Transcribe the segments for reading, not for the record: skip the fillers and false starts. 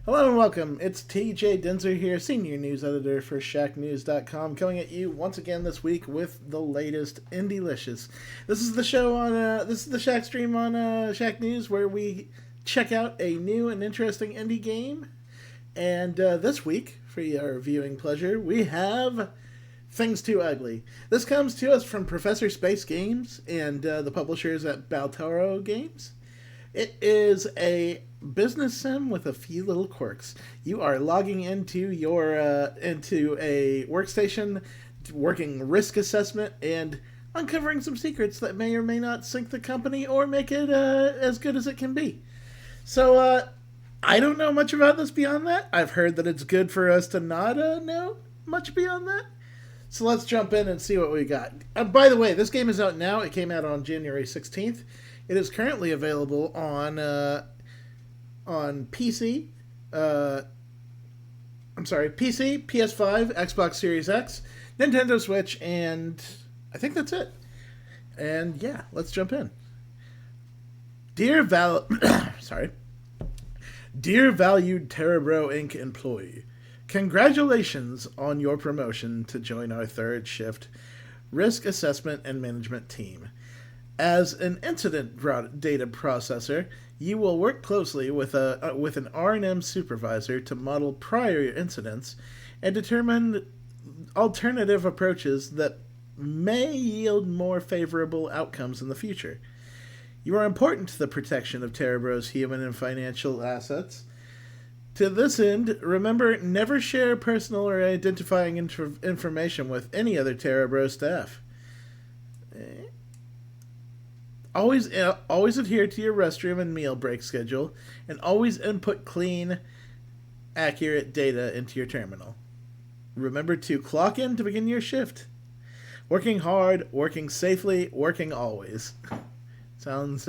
Hello and welcome. It's TJ Denzer here, Senior News Editor for Shacknews.com, coming at you once again this week with the latest Indie-licious. This is the show on, this is the Shack stream on Shack News where we check out a new and interesting indie game. And this week, for your viewing pleasure, we have Things Too Ugly. This comes to us from Professor Space Games and the publishers at Baltoro Games. It is a business sim with a few little quirks. You are logging into your into a workstation, working risk assessment, and uncovering some secrets that may or may not sink the company or make it as good as it can be. So I don't know much about this beyond that. I've heard that it's good for us to not know much beyond that. So let's jump in and see what we got. By the way, this game is out now. It came out on January 16th. It is currently available on PC. PC, PS5, Xbox Series X, Nintendo Switch, and I think that's it. And yeah, let's jump in. Dear Dear valued TEREBRO Inc. employee, congratulations on your promotion to join our third shift risk assessment and management team. As an incident data processor, you will work closely with an R&M supervisor to model prior incidents and determine alternative approaches that may yield more favorable outcomes in the future. You are important to the protection of TEREBRO's human and financial assets. To this end, remember, never share personal or identifying information with any other TEREBRO staff. Always adhere to your restroom and meal break schedule, and always input clean, accurate data into your terminal. Remember to clock in to begin your shift. Working hard, working safely, working always. Sounds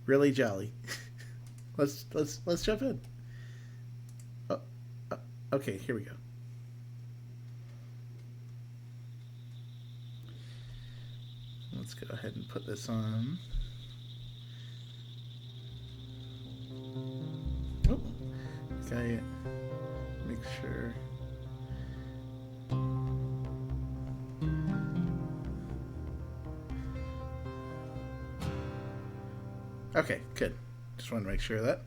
really jolly. Let's jump in. Okay, here we go. Let's go ahead and put this on. Oh, okay. Make sure. Okay, good. Just want to make sure of that.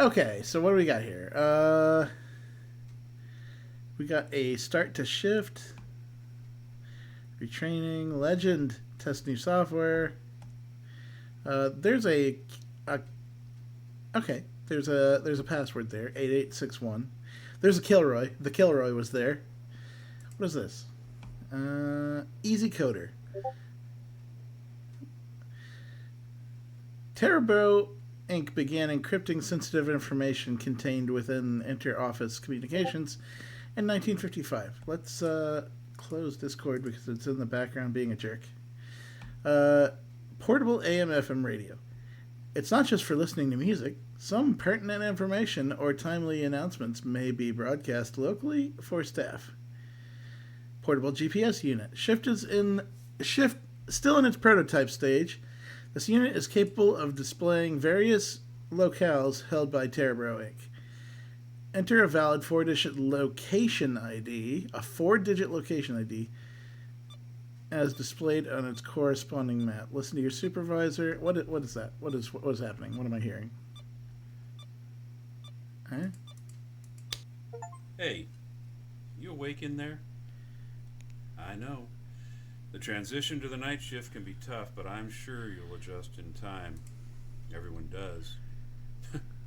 Okay, so what do we got here? We got a start to shift. Retraining, legend, test new software. There's a password there, 8861. There's a Kilroy. The Kilroy was there. What is this? Easy Coder. TEREBRO Inc. began encrypting sensitive information contained within inter-office communications in 1955. Let's close Discord because it's in the background being a jerk. Portable AM/FM radio. It's not just for listening to music. Some pertinent information or timely announcements may be broadcast locally for staff. Portable GPS unit. Shift still in its prototype stage. This unit is capable of displaying various locales held by TEREBRO Inc. Enter a valid 4-digit location ID, as displayed on its corresponding map. Listen to your supervisor. What is that? What is happening? What am I hearing? Huh? Hey, you awake in there? I know. The transition to the night shift can be tough, but I'm sure you'll adjust in time. Everyone does.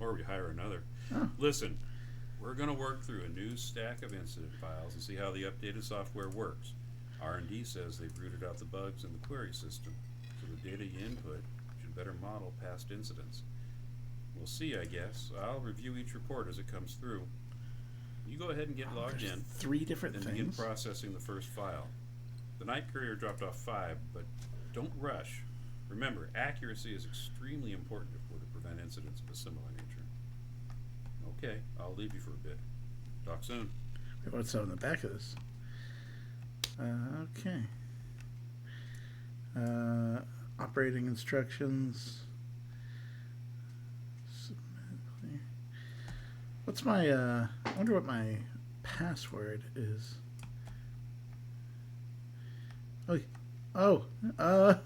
Or we hire another. Oh. Listen, we're going to work through a new stack of incident files and see how the updated software works. R&D says they've rooted out the bugs in the query system, so the data you input should better model past incidents. We'll see, I guess. I'll review each report as it comes through. You go ahead and get logged in. 3 different and things. Begin processing the first file. The night courier dropped off 5, but don't rush. Remember, accuracy is extremely important if we're to prevent incidents of a similar nature. Okay, I'll leave you for a bit. Talk soon. Wait, what's on the back of this? Okay. Operating instructions. What's my, I wonder what my password is. Oh, oh, well,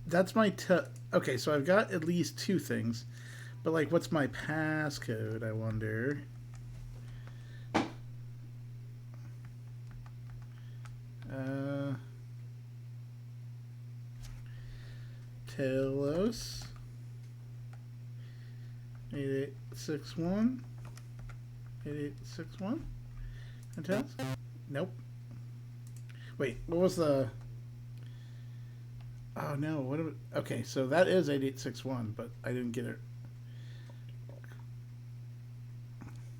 that's my, okay, so I've got at least two things. But, like, what's my passcode, I wonder? Telos 8861 8861. Fantastic. Nope. Wait, what was the... Oh, no. What? Okay, so that is 8861, but I didn't get it.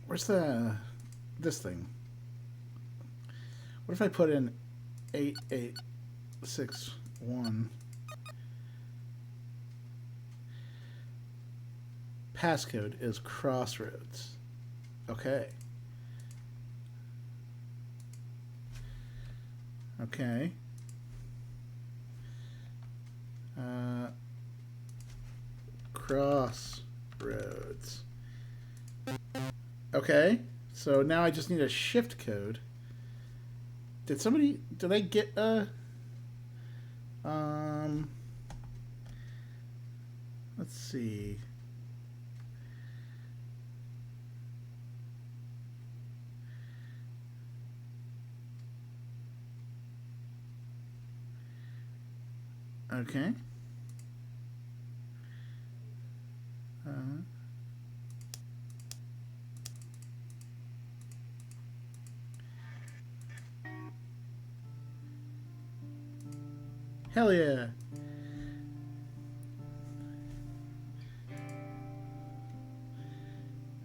Where's this thing? What if I put in 8861? Passcode is Crossroads. Okay. Okay. Crossroads. Okay. So now I just need a shift code. Did I get a... Let's see. Okay. Hell yeah.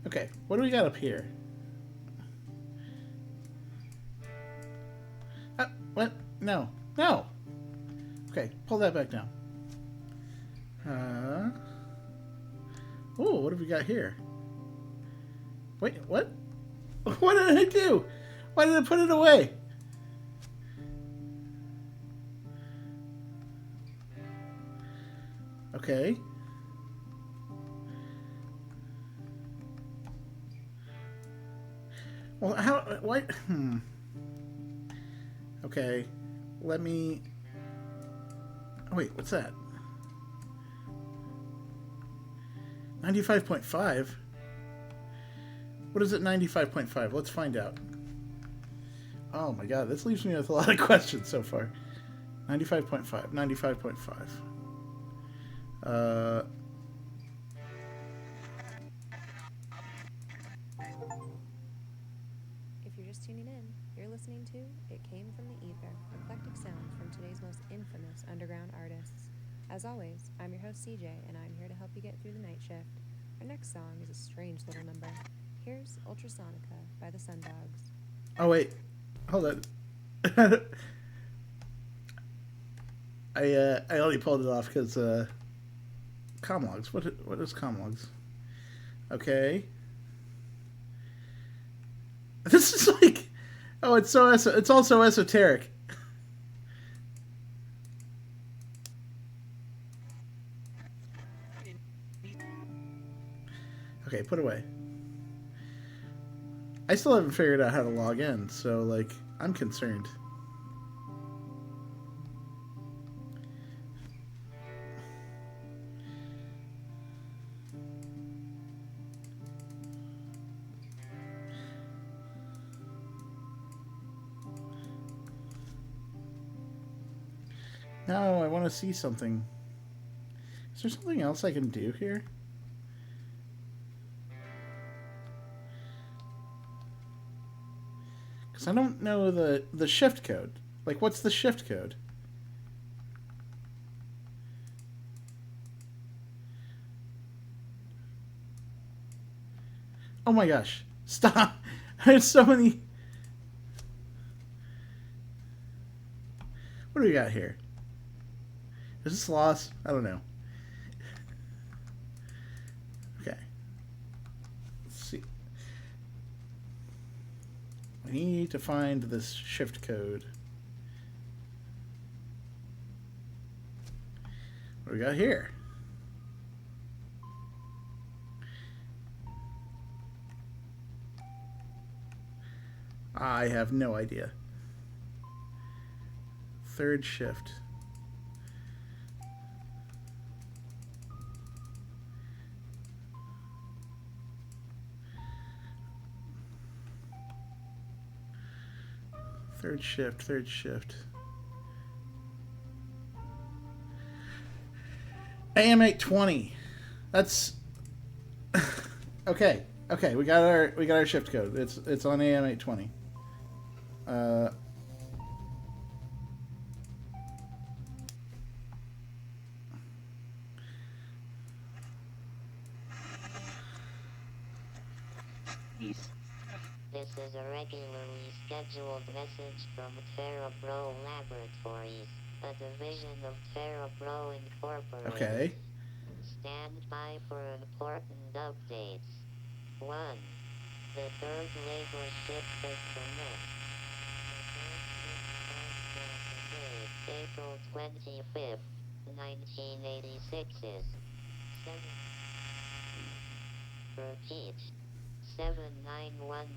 Okay, what do we got up here? What? No. No! Okay, pull that back down. Oh, what have we got here? Wait, what? What did I do? Why did I put it away? Okay. Well, how... What? Okay. Let me... Oh, wait, what's that? 95.5? What is it, 95.5? Let's find out. Oh my god, this leaves me with a lot of questions so far. 95.5. 95.5. If you're just tuning in, you're listening to It Came From the Ether, eclectic sounds from today's most infamous underground artists. As always, I'm your host CJ, and I'm here to help you get through the night shift. Our next song is a strange little number. Here's Ultrasonica by the Sundogs. Oh wait, hold on. I only pulled it off because comlogs. What is comlogs? Okay. This is like, oh, it's also esoteric. Okay, put away. I still haven't figured out how to log in, so like I'm concerned. No, I want to see something. Is there something else I can do here? Because I don't know the shift code. Like, what's the shift code? Oh my gosh. Stop. There's so many. What do we got here? Is this loss? I don't know. Okay. Let's see. I need to find this shift code. we got here? I have no idea. Third shift. Third shift. AM 820. That's okay. Okay, we got our shift code. It's on AM 820. This is a regularly scheduled message from TEREBRO Laboratories, a division of TEREBRO Incorporated. Okay. Stand by for important updates. 1. The third labor shift has commenced. The third shift on Saturday, April 25th, 1986 is 7. Repeat. 7911.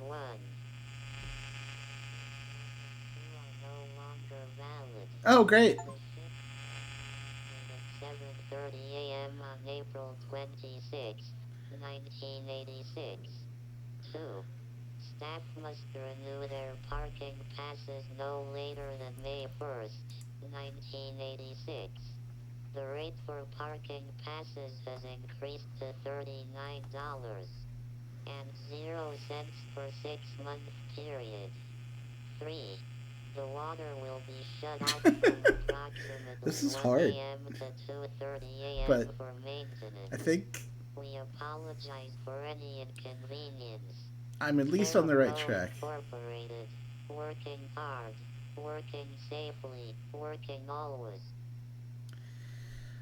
You are no longer valid. Oh, great. The shift at 7:30 a.m. on April 26, 1986. 2. Staff must renew their parking passes no later than May 1st, 1986. The rate for parking passes has increased to $39 and 0 cents per 6-month period. 3. The water will be shut off from approximately This is 1 hard. a.m. to 2:30 a.m. But for maintenance. I think We apologize for any inconvenience. I'm at least on the right TEREBRO track. Incorporated. Working hard. Working safely. Working always.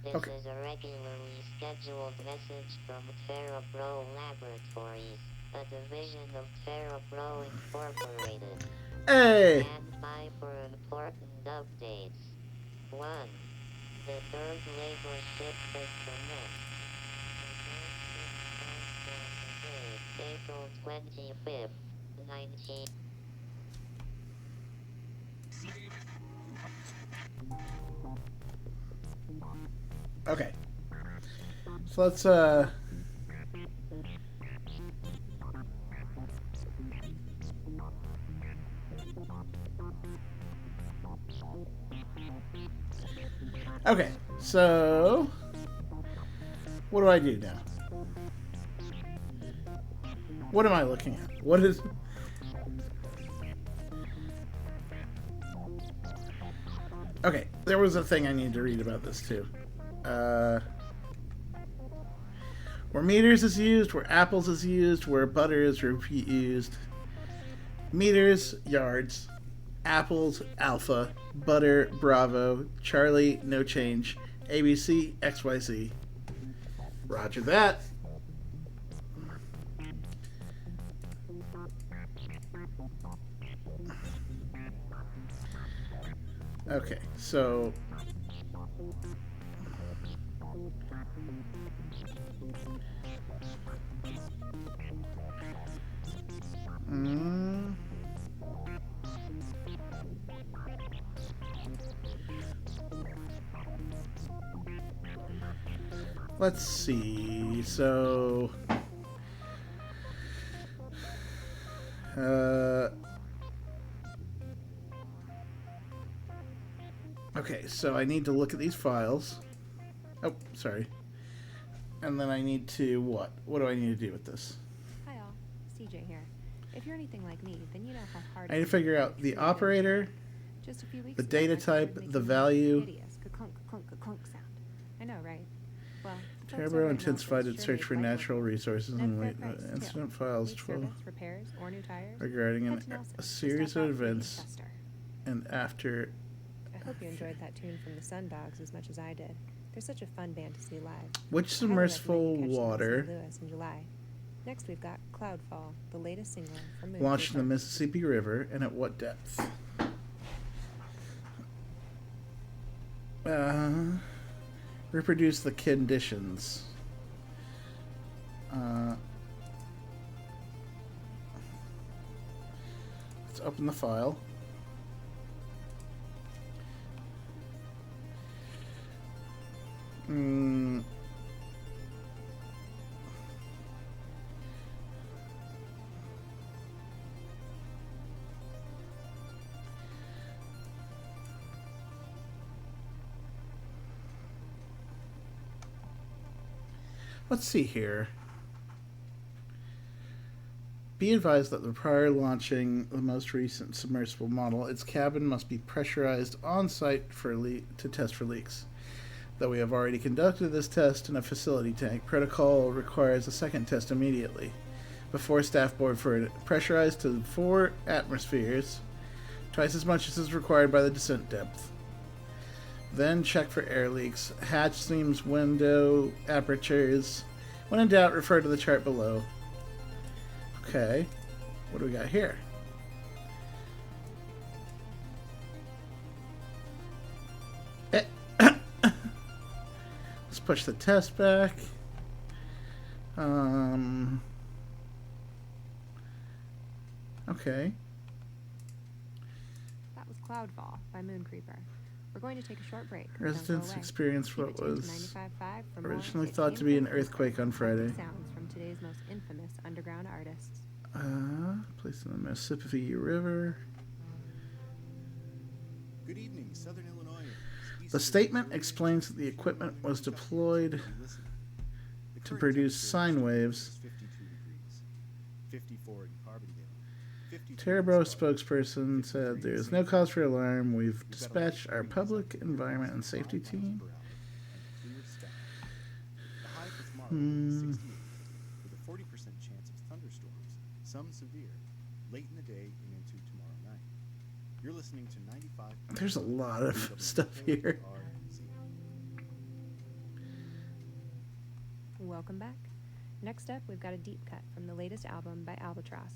This Okay. is a regularly scheduled message from TEREBRO Laboratories, a division of TEREBRO Incorporated. Hey! Stand by for important updates. 1. The third labor shift has commenced. The third shift on Saturday, April 25th, 19... Okay. So let's okay, so what do I do now? What am I looking at? What is... Okay, there was a thing I need to read about this too. Where meters is used, where apples is used, where butter is used. Meters, yards. Apples, alpha. Butter, bravo. Charlie, no change. ABC, XYZ. Roger that. Okay, so... Let's see, so... okay, so I need to look at these files. Oh, sorry. And then I need to what? What do I need to do with this? Hi all, CJ here. If you're anything like me, then you know how hard I need to figure out the operator, Just a few weeks the ago, data I started type, making the that value. hideous ka-clunk, ka-clunk, ka-clunk sound. I know, right? Well, the folks over TEREBRO at intensified Melford's its sure search made for light work natural of it. resources No and fair price, too. incident files Need 12 service, repairs, or new tires? regarding Head to Nelson a to series stop of out for the events Chester. and after. I hope you enjoyed that tune from the Sundogs as much as I did. They're such a fun band to see live. Which I highly recommend submersible you catch them in water St. Louis in July. Next, we've got Cloudfall, the latest single from Moon launched in the Paper. Mississippi River and at what depth? Reproduce the conditions. Let's open the file. Let's see here. Be advised that prior launching the most recent submersible model, its cabin must be pressurized on-site to test for leaks. Though we have already conducted this test in a facility tank, protocol requires a second test immediately. Before staff board for it, pressurized to 4 atmospheres, twice as much as is required by the descent depth. Then check for air leaks, hatch seams, window apertures. When in doubt, refer to the chart below. Okay, what do we got here? Let's push the test back. Okay. That was Cloudfall by Mooncreeper. We're going to take a short break. Residents experienced what was 95.5 for originally more. thought to be an earthquake on Friday. Sounds from today's most infamous underground artists. Placed in the Mississippi River. Good evening, Southern Illinois. The statement explains that the equipment was deployed to produce sine waves. 54 in Carbondale. TEREBRO spokesperson said there is no cause for alarm. We've dispatched our public environment and safety team. With a 40% chance of thunderstorms, some severe, late in the day and into tomorrow night. You're listening to 95. There's a lot of stuff here. Welcome back. Next up, we've got a deep cut from the latest album by Albatross.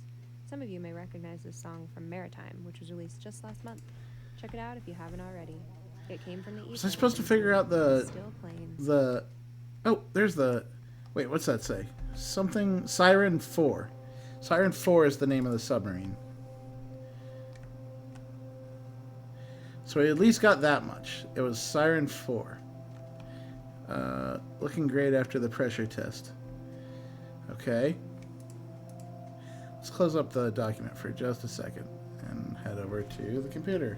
Some of you may recognize this song from Maritime, which was released just last month. Check it out if you haven't already. It came from the Was I supposed to figure out the oh, there's the wait, what's that say? Something Siren 4. Siren 4 is the name of the submarine. So we at least got that much. It was Siren 4. Looking great after the pressure test. Okay. Let's close up the document for just a second and head over to the computer.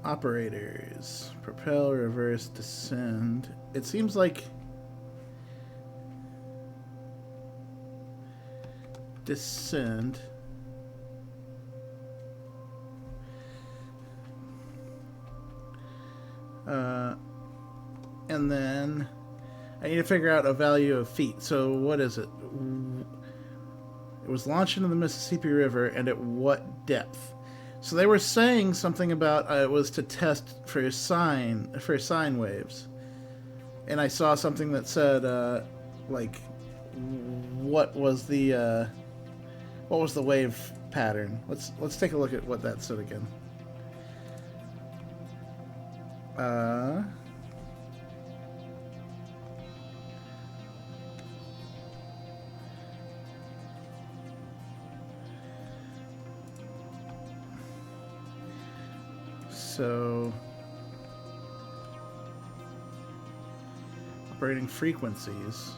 Operators. Propel, reverse, descend. It seems like descend. And then I need to figure out a value of feet. So what is it? It was launched into the Mississippi River, and at what depth? So they were saying something about it was to test for sine waves, and I saw something that said like what was the wave pattern. Let's take a look at what that said again. So, operating frequencies.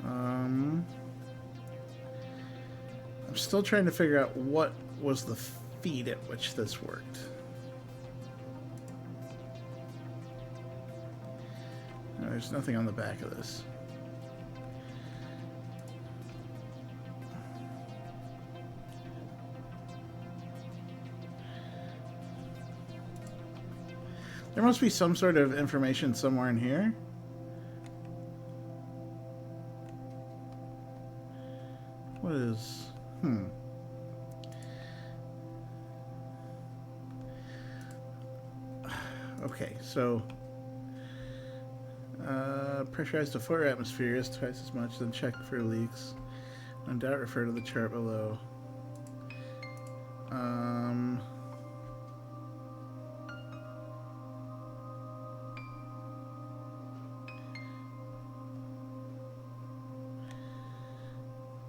I'm still trying to figure out what was the feed at which this worked. No, there's nothing on the back of this. There must be some sort of information somewhere in here. What is... Okay, so pressurized to 4 atmospheres, twice as much, then check for leaks. No doubt refer to the chart below.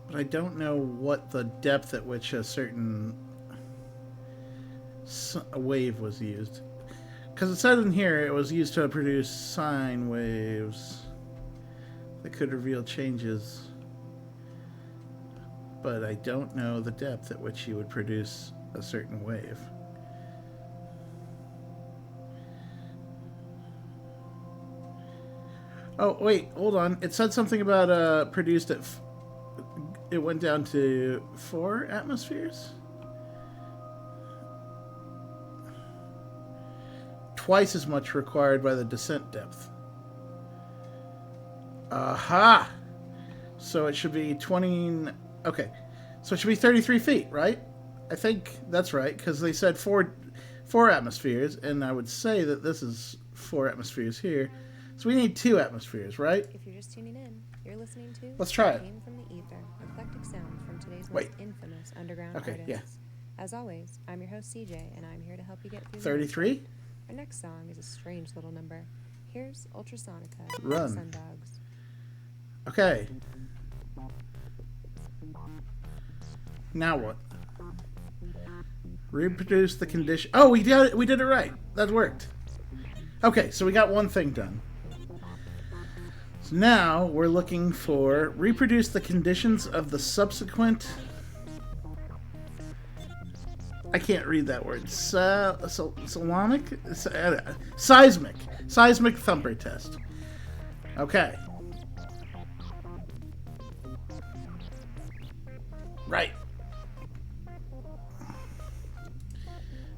But I don't know what the depth at which a certain wave was used. Because it said in here it was used to produce sine waves that could reveal changes. But I don't know the depth at which you would produce a certain wave. Oh, wait, hold on. It said something about produced at... it went down to 4 atmospheres? Twice as much required by the descent depth. Aha! So it should be 20... Okay. So it should be 33 feet, right? I think that's right, because they said 4 atmospheres, and I would say that this is 4 atmospheres here. So we need 2 atmospheres, right? If you're just tuning in, you're listening to Let's try it. Came from the Ether, eclectic sounds from today's Wait. most infamous underground Okay, artists. As always, I'm your host CJ, and I'm here to help you get through. 33? Our next song is a strange little number. Here's Ultrasonica, Run. Sundogs. Okay. Now what? Reproduce the condition. Oh, we did it right. That worked. Okay, so we got one thing done. So now we're looking for reproduce the conditions of the subsequent. I can't read that word. Seismic thumper test. Okay. Right.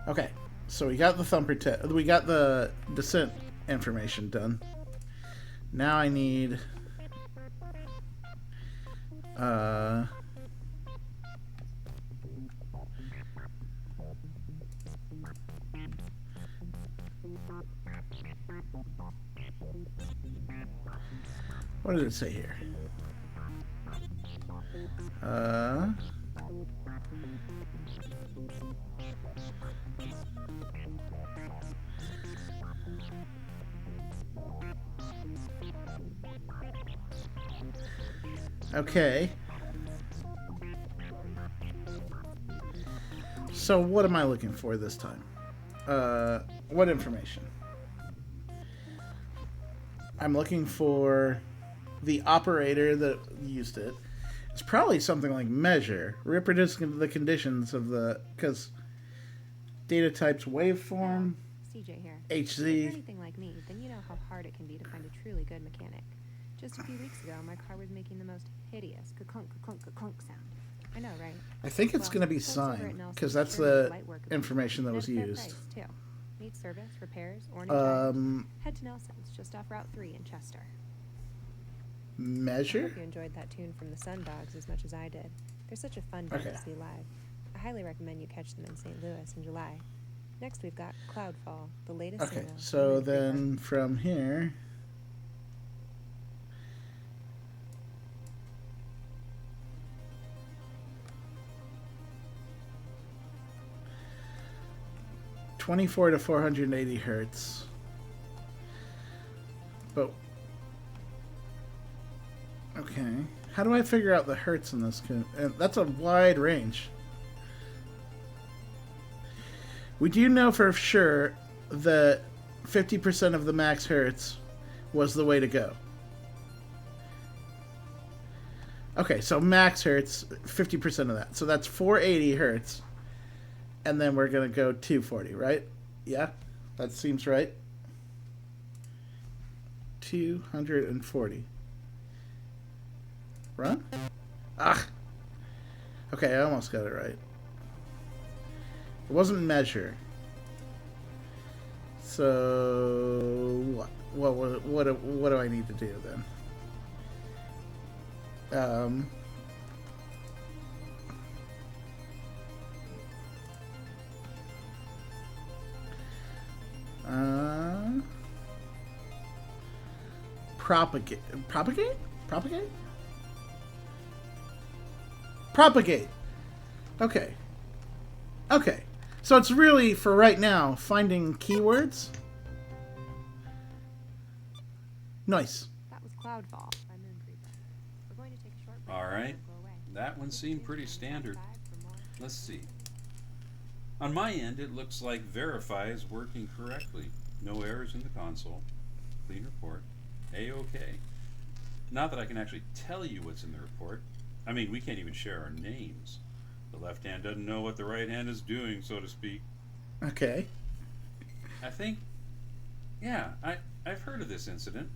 Okay. So we got the thumper test. We got the descent information done. Now I need what did it say here? Okay. So what am I looking for this time? What information? I'm looking for the operator that used it. It's probably something like measure, reproducing the conditions of the, because data types waveform, CJ here. HZ. If you're anything like me, then you know how hard it can be to find a truly good mechanic. Just a few weeks ago, my car was making the most hideous ka-clunk, ka-clunk, ka-clunk sound. I know, right? I think it's going to be folks over at sine, Nelson's because that's sure make the light work of it. information that And was at a fair used. price, too. Need service, repairs, or new tires? Head to Nelson's, just off Route 3 in Chester. I Measure? hope you enjoyed that tune from the Sundogs as much as I did. They're such a fun band Okay. to see live. I highly recommend you catch them in St. Louis in July. Next, we've got Cloudfall, the latest Okay, single. so from Creeper. then from here, (24 to 480 hertz). But okay, how do I figure out the hertz in this? That's a wide range. We do know for sure that 50% of the max hertz was the way to go. Okay, so max hertz, 50% of that. So that's 480 hertz. And then we're going to go 240, right? Yeah, that seems right. 240. Run? Ah! Okay, I almost got it right. It wasn't measure. So what do I need to do then? Propagate. Okay. So it's really, for right now, finding keywords. Nice. That was Cloudfall by Moon Creeper. We're going to take a short break. All right. Don't go away. That one seemed pretty standard. For more. Let's see. On my end, it looks like Verify is working correctly. No errors in the console. Clean report. A-OK. Not that I can actually tell you what's in the report. I mean, we can't even share our names. The left hand doesn't know what the right hand is doing, so to speak. Okay. I think, yeah, I've heard of this incident,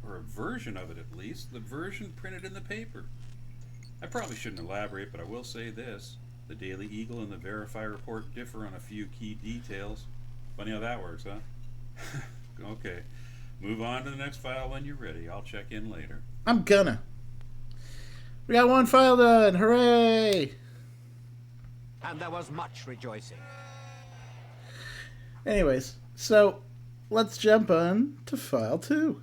or a version of it at least, the version printed in the paper. I probably shouldn't elaborate, but I will say this. The Daily Eagle and the Verify report differ on a few key details. Funny how that works, huh? Okay. Move on to the next file when you're ready. I'll check in later. I'm gonna. We got one file done. Hooray! And there was much rejoicing. Anyways, so let's jump on to file 2.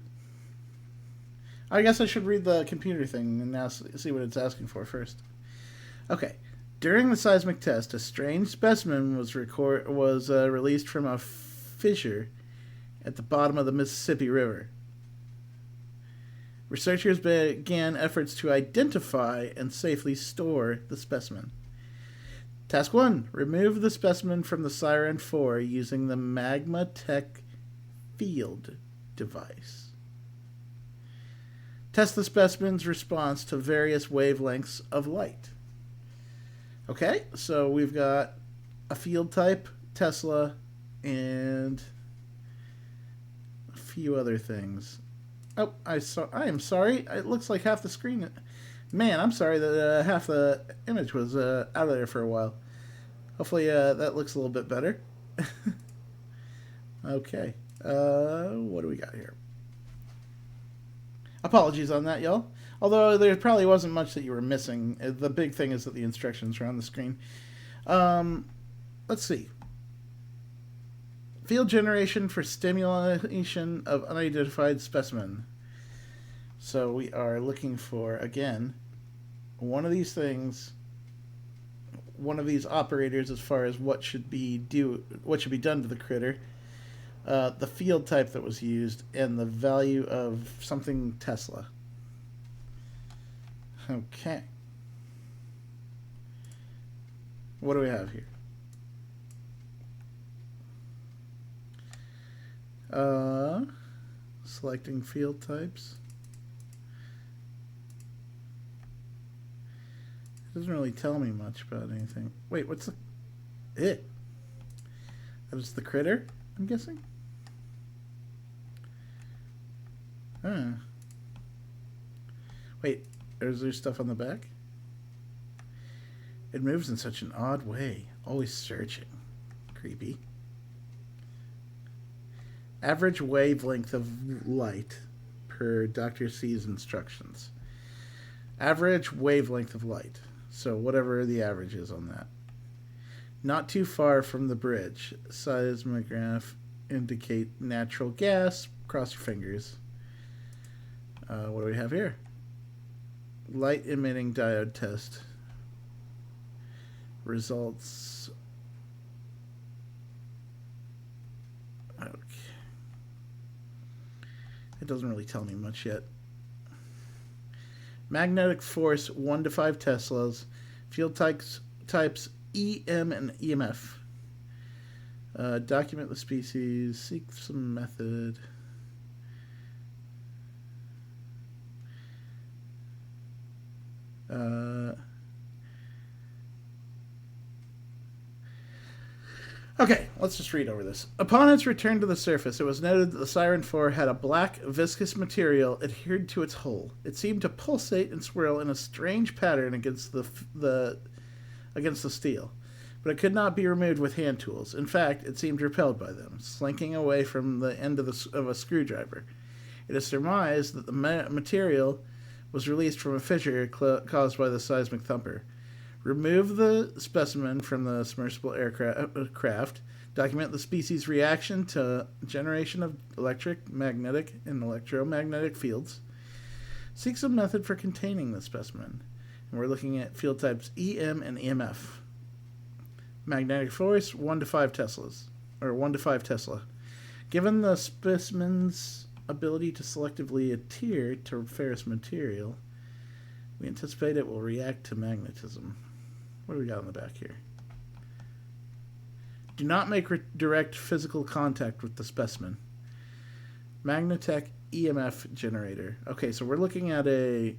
I guess I should read the computer thing and see what it's asking for first. Okay. During the seismic test, a strange specimen was released from a fissure at the bottom of the Mississippi River. Researchers began efforts to identify and safely store the specimen. Task 1. Remove the specimen from the Siren 4 using the Magma Tech Field device. Test the specimen's response to various wavelengths of light. Okay, so we've got a field type, Tesla, and a few other things. Oh, I am sorry. It looks like half the screen. Man, I'm sorry that half the image was out of there for a while. Hopefully that looks a little bit better. Okay. What do we got here? Apologies on that, y'all. Although there probably wasn't much that you were missing. The big thing is that the instructions are on the screen. Let's see. Field generation for stimulation of unidentified specimen. So we are looking for, again, one of these things, one of these operators as far as what should be done to the critter, the field type that was used, and the value of something Tesla. Okay. What do we have here? Selecting field types. It doesn't really tell me much about anything. Wait, what's it? That is the critter, I'm guessing? Wait, is there stuff on the back? It moves in such an odd way. Always searching. Creepy. Average wavelength of light per Dr. C's instructions. Average wavelength of light. So whatever the average is on that. Not too far from the bridge. Seismograph indicate natural gas. Cross your fingers. What do we have here? Light emitting diode test. Results. Okay. It doesn't really tell me much yet. Magnetic force 1 to 5 Teslas. Field types EM and EMF. Document the species. Seek some method. Okay, let's just read over this. Upon its return to the surface, it was noted that the Siren 4 had a black, viscous material adhered to its hull. It seemed to pulsate and swirl in a strange pattern against the steel, but it could not be removed with hand tools. In fact, it seemed repelled by them, slinking away from the end of a screwdriver. It is surmised that the material was released from a fissure caused by the seismic thumper. Remove the specimen from the submersible aircraft. Document the species' reaction to generation of electric, magnetic, and electromagnetic fields. Seek some method for containing the specimen. And we're looking at field types EM and EMF. Magnetic force 1 to 5 Teslas, or 1 to 5 Tesla. Given the specimen's ability to selectively adhere to ferrous material, we anticipate it will react to magnetism. What do we got on the back here? Do not make direct physical contact with the specimen. Magnetech EMF generator. Okay, so we're looking at a...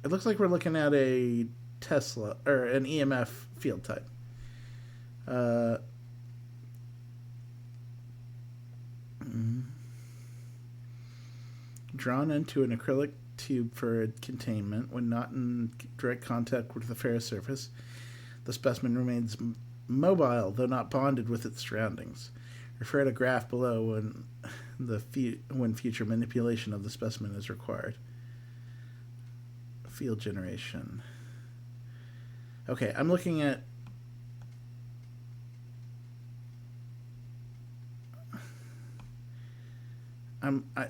It looks like we're looking at a Tesla, or an EMF field type. Drawn into an acrylic tube for containment. When not in direct contact with the ferrous surface, the specimen remains mobile, though not bonded with its surroundings. Refer to graph below when future manipulation of the specimen is required. Field generation. Okay, I'm looking at...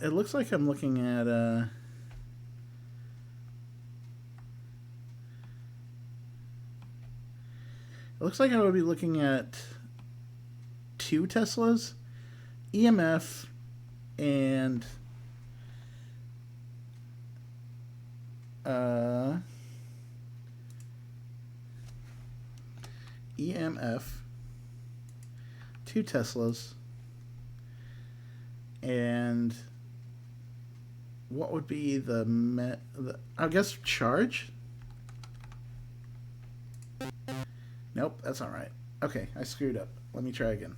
it looks like I'm looking at... It looks like I would be looking at 2 Teslas, EMF, and EMF, 2 Teslas, and what would be the I guess charge? Nope, that's not right. Okay, I screwed up. Let me try again.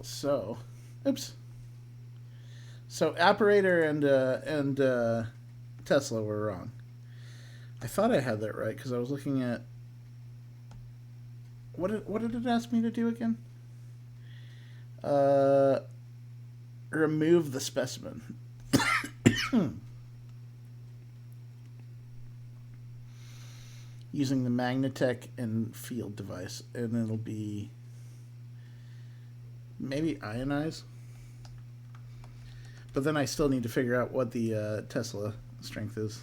So, oops. So apparator and Tesla were wrong. I thought I had that right because I was looking at what did it ask me to do again? Remove the specimen. Using the Magnetech and field device, and it'll be maybe ionize. But then I still need to figure out what the Tesla strength is.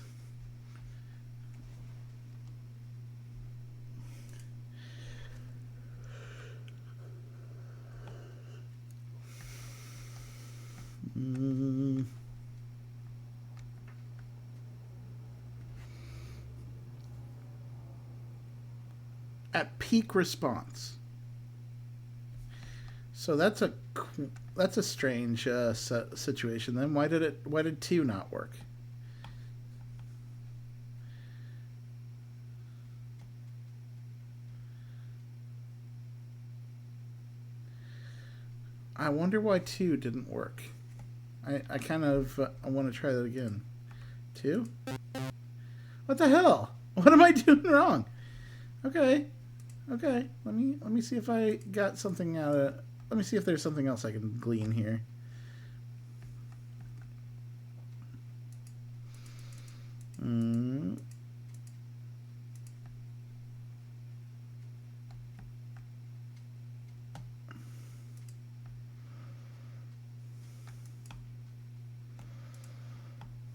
At peak response. So that's a strange situation. Then why did 2 not work? I wonder why 2 didn't work. I kind of I want to try that again. 2? What the hell? What am I doing wrong? Okay. Okay. Let me see if I got something out of... Let me see if there's something else I can glean here.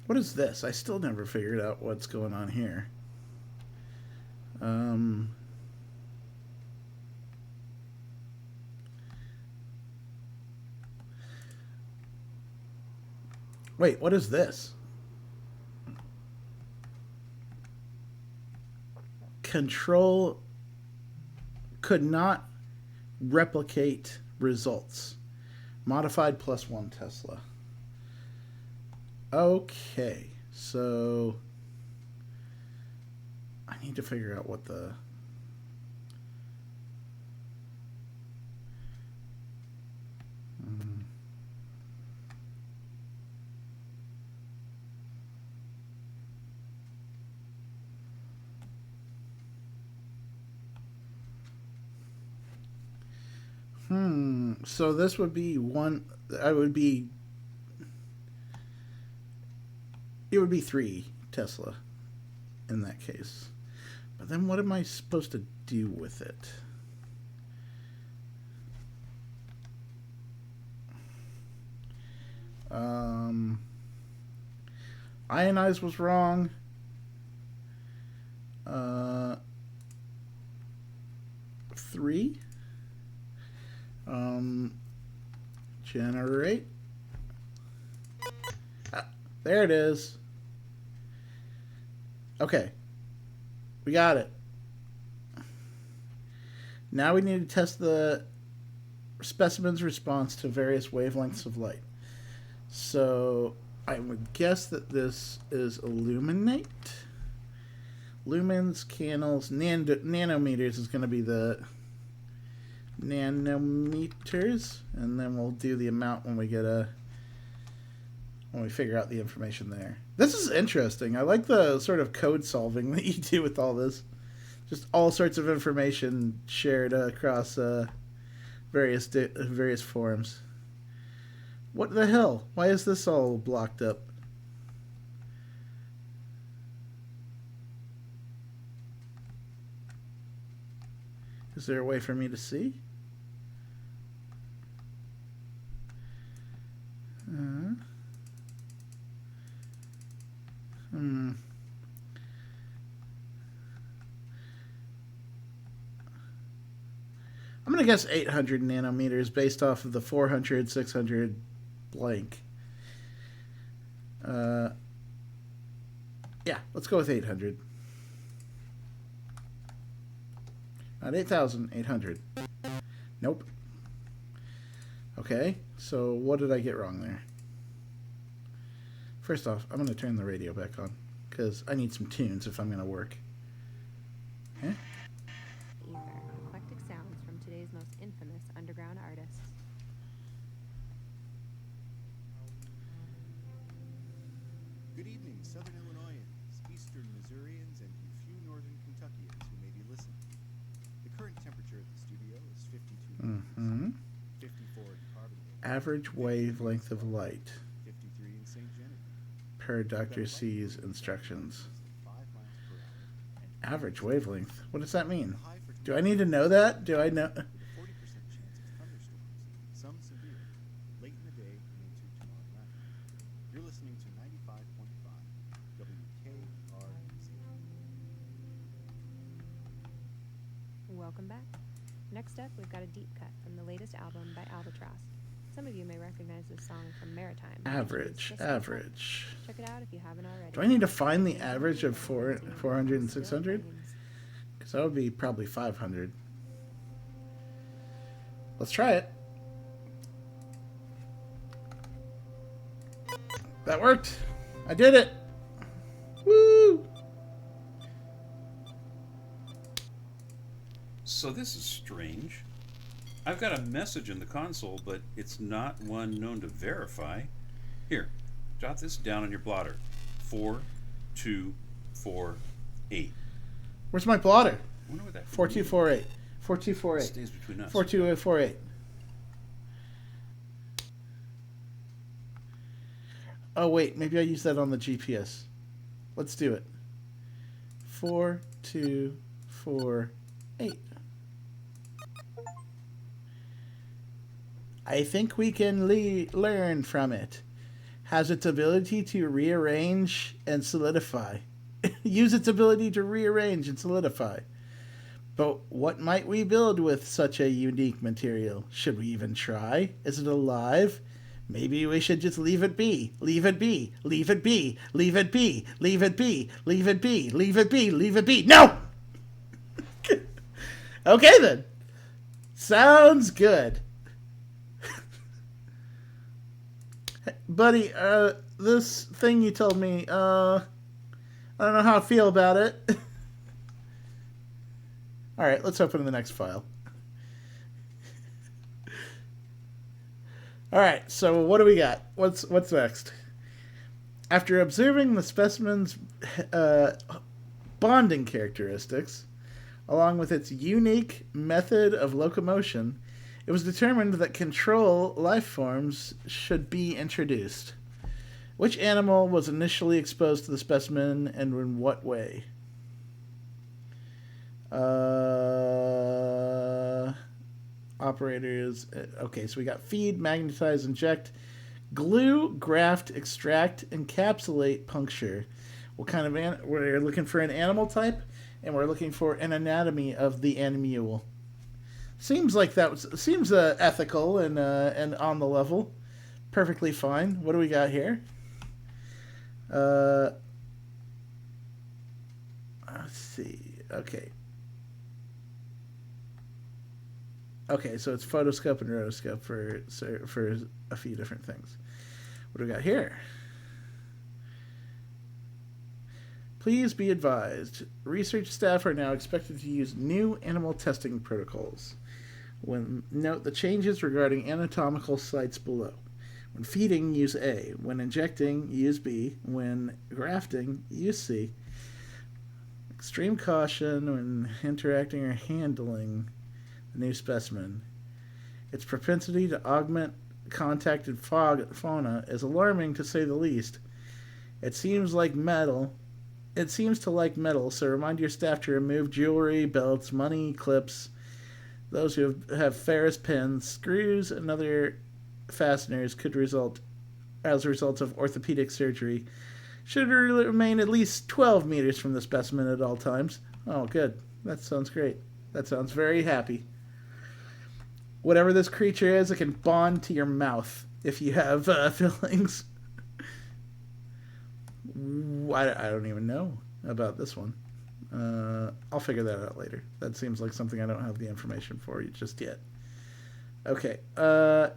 What is this? I still never figured out what's going on here. Wait, what is this? Control could not replicate results. Modified +1 Tesla. Okay, so I need to figure out what the... So this would be one... It would be 3 Tesla in that case. But then what am I supposed to do with it? Ionize was wrong. Three. Generate. There it is. Okay. We got it. Now we need to test the specimen's response to various wavelengths of light. So I would guess that this is illuminate. Lumens, candles, nanometers is going to be the nanometers, and then we'll do the amount when we get when we figure out the information there. This is interesting. I like the sort of code solving that you do with all this. Just all sorts of information shared across various forums. What the hell? Why is this all blocked up? Is there a way for me to see? I'm going to guess 800 nanometers based off of the 400, 600 blank. Yeah, let's go with 800. Not 8,000, 800. Nope. Okay, so what did I get wrong there? First off, I'm going to turn the radio back on, because I need some tunes if I'm going to work. Huh? Ether, eclectic sounds from today's most infamous underground artists. Good evening, Southern Illinoisans, Eastern Missourians, and you few Northern Kentuckians who may be listening. The current temperature at the studio is 52 degrees, 54 in Carbondale, Average wavelength of light 53 in St. Genevieve. per Dr. C's instructions. 5 miles per hour. And Average wavelength? What does that mean? high for Do I need to know that? Do I know? with a 40% chance of thunderstorms, some severe, late in the day and into tomorrow night. You're listening to 95.5 WKRZ. Welcome back. Next up, we've got a deep cut from the latest album by Albatross. Some of you may recognize this song from Maritime. which is Average, just average. Check it out if you haven't already. Do I need to find the average of 400 and 600? Because that would be probably 500. Let's try it. That worked. I did it. Woo! So this is strange. I've got a message in the console, but it's not one known to verify. Here, jot this down on your blotter. 4248. Where's my blotter? I wonder what that 4248. 4248. stays between us. 4248. Oh, wait. Maybe I used that on the GPS. Let's do it. 4248. I think we can learn from it. Has its ability to rearrange and solidify. Use its ability to rearrange and solidify. But what might we build with such a unique material? Should we even try? Is it alive? Maybe we should just leave it be. Leave it be. Leave it be. Leave it be. Leave it be. Leave it be. Leave it be. Leave it be. No! Okay then. Sounds good. Buddy, this thing you told me, I don't know how I feel about it. Alright, let's open the next file. Alright, so what do we got? What's next? After observing the specimen's bonding characteristics, along with its unique method of locomotion, it was determined that control life forms should be introduced. Which animal was initially exposed to the specimen and in what way? Operators. Okay, so we got feed, magnetize, inject, glue, graft, extract, encapsulate, puncture. What kind of we're looking for an animal type, and we're looking for an anatomy of the animal. Seems like seems ethical and on the level. Perfectly fine. What do we got here? Let's see. Okay. Okay, so it's photoscope and rotoscope for a few different things. What do we got here? Please be advised, research staff are now expected to use new animal testing protocols. Note the changes regarding anatomical sites below. When feeding, use A. When injecting, use B. When grafting, use C. Extreme caution when interacting or handling the new specimen. Its propensity to augment contacted fauna is alarming, to say the least. It seems to like metal, so remind your staff to remove jewelry, belts, money, clips. Those who have ferrous pins, screws, and other fasteners could result as a result of orthopedic surgery. Should remain at least 12 meters from the specimen at all times. Oh, good. That sounds great. That sounds very happy. Whatever this creature is, it can bond to your mouth if you have fillings. I don't even know about this one. I'll figure that out later. That seems like something I don't have the information for just yet. Okay.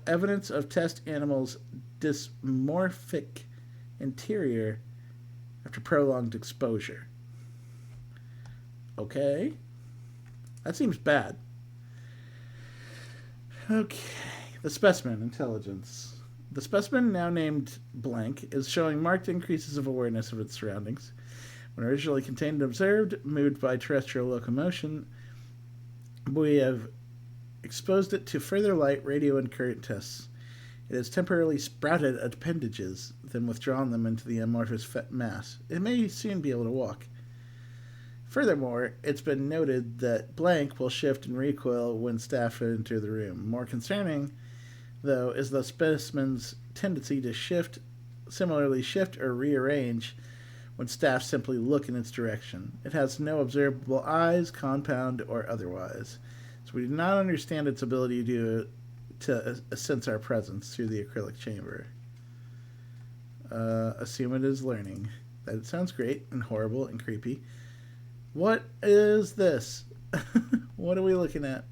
Evidence of test animals' dysmorphic interior after prolonged exposure. Okay. That seems bad. Okay. The specimen intelligence. The specimen, now named blank, is showing marked increases of awareness of its surroundings. When originally contained and observed, moved by terrestrial locomotion, we have exposed it to further light, radio, and current tests. It has temporarily sprouted appendages, then withdrawn them into the amorphous mass. It may soon be able to walk. Furthermore, it's been noted that blank will shift and recoil when staff enter the room. More concerning, though, is the specimen's tendency to shift or rearrange when staff simply look in its direction. It has no observable eyes, compound, or otherwise, so we do not understand its ability to sense our presence through the acrylic chamber. Assume it is learning. That sounds great and horrible and creepy. What is this? What are we looking at?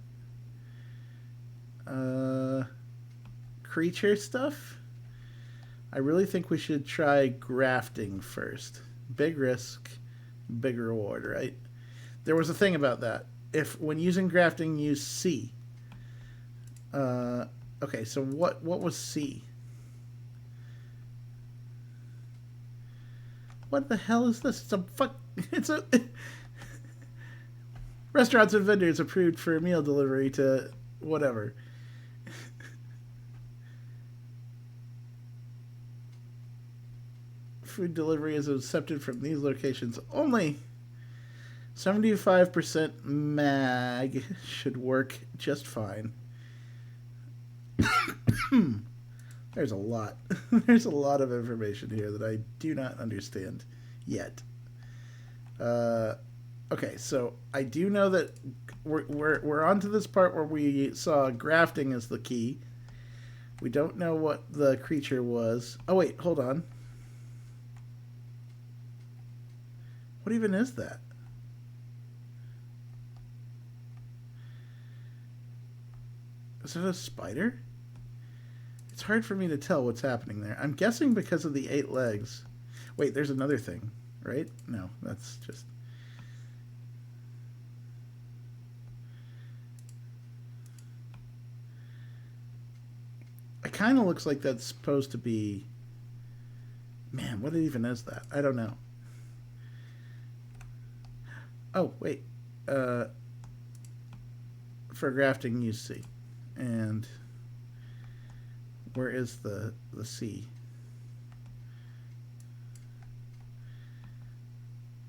Creature stuff? I really think we should try grafting first. Big risk, big reward, right? There was a thing about that. When using grafting, use C. Okay, so what was C? What the hell is this? It's a restaurants and vendors approved for meal delivery to whatever. Food delivery is accepted from these locations only. 75% mag should work just fine. There's a lot. There's a lot of information here that I do not understand yet. Okay, so I do know that we're on to this part where we saw grafting as the key. We don't know what the creature was. Oh wait, hold on. What even is that? Is it a spider? It's hard for me to tell what's happening there. I'm guessing because of the 8 legs. Wait, there's another thing, right? No, that's just... It kind of looks like that's supposed to be... Man, what even is that? I don't know. Oh, wait. For grafting, use C. And where is the C?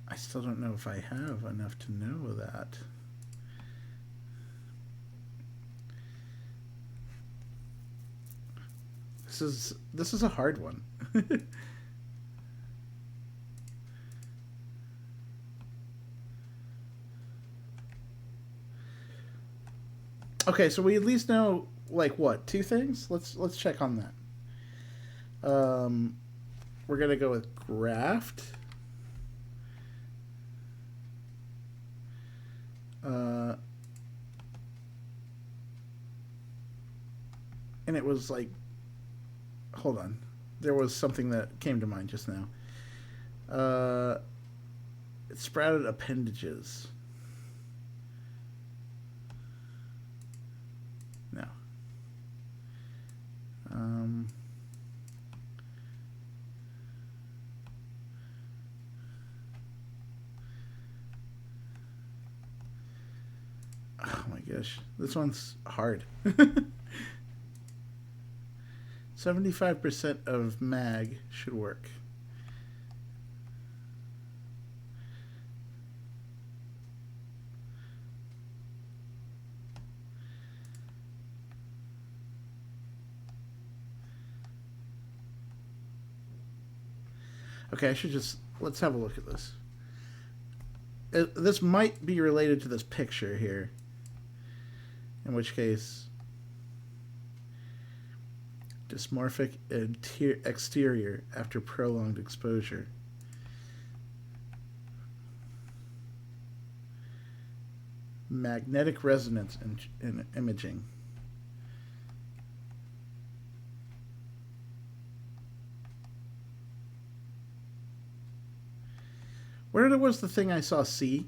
I still don't know if I have enough to know that. This is a hard one. Okay, so we at least know like what, 2 things? Let's check on that. We're gonna go with graft. And it was like, hold on, there was something that came to mind just now. It sprouted appendages. No. Oh my gosh, this one's hard. 75% of mag should work. Okay, I should just, let's have a look at this. This might be related to this picture here. In which case, dysmorphic exterior after prolonged exposure. Magnetic resonance in imaging. Where was the thing I saw C?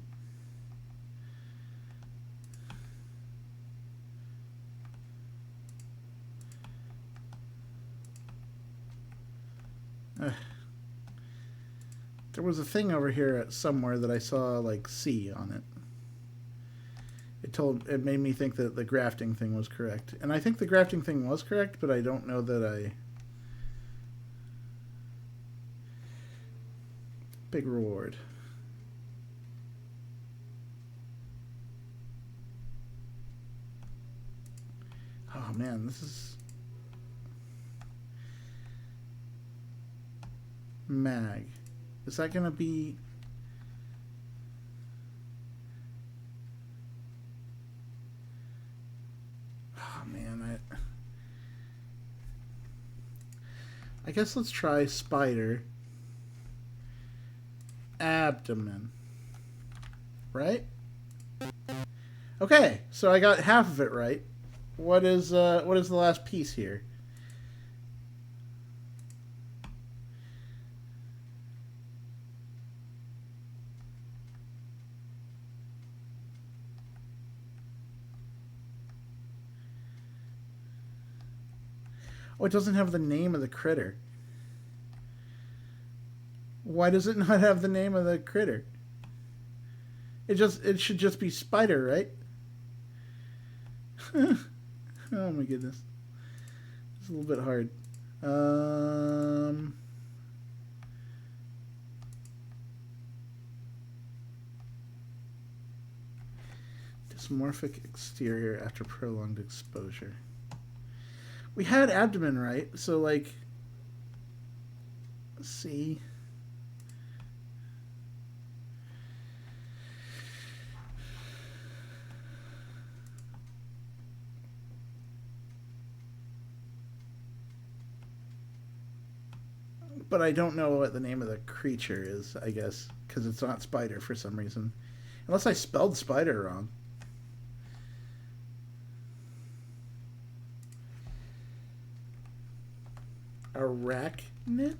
There was a thing over here at somewhere that I saw like C on it. It made me think that the grafting thing was correct. And I think the grafting thing was correct, but I don't know that I... Big reward. Oh man, this is... Mag. Is that gonna be... Oh man, I guess let's try spider. Abdomen. Right? Okay, so I got half of it right. What is the last piece here? Oh, it doesn't have the name of the critter. Why does it not have the name of the critter? It should just be spider, right? Oh my goodness. It's a little bit hard. Dysmorphic exterior after prolonged exposure. We had abdomen right, so like, let's see. But I don't know what the name of the creature is, I guess, because it's not spider for some reason. Unless I spelled spider wrong. Arachnid?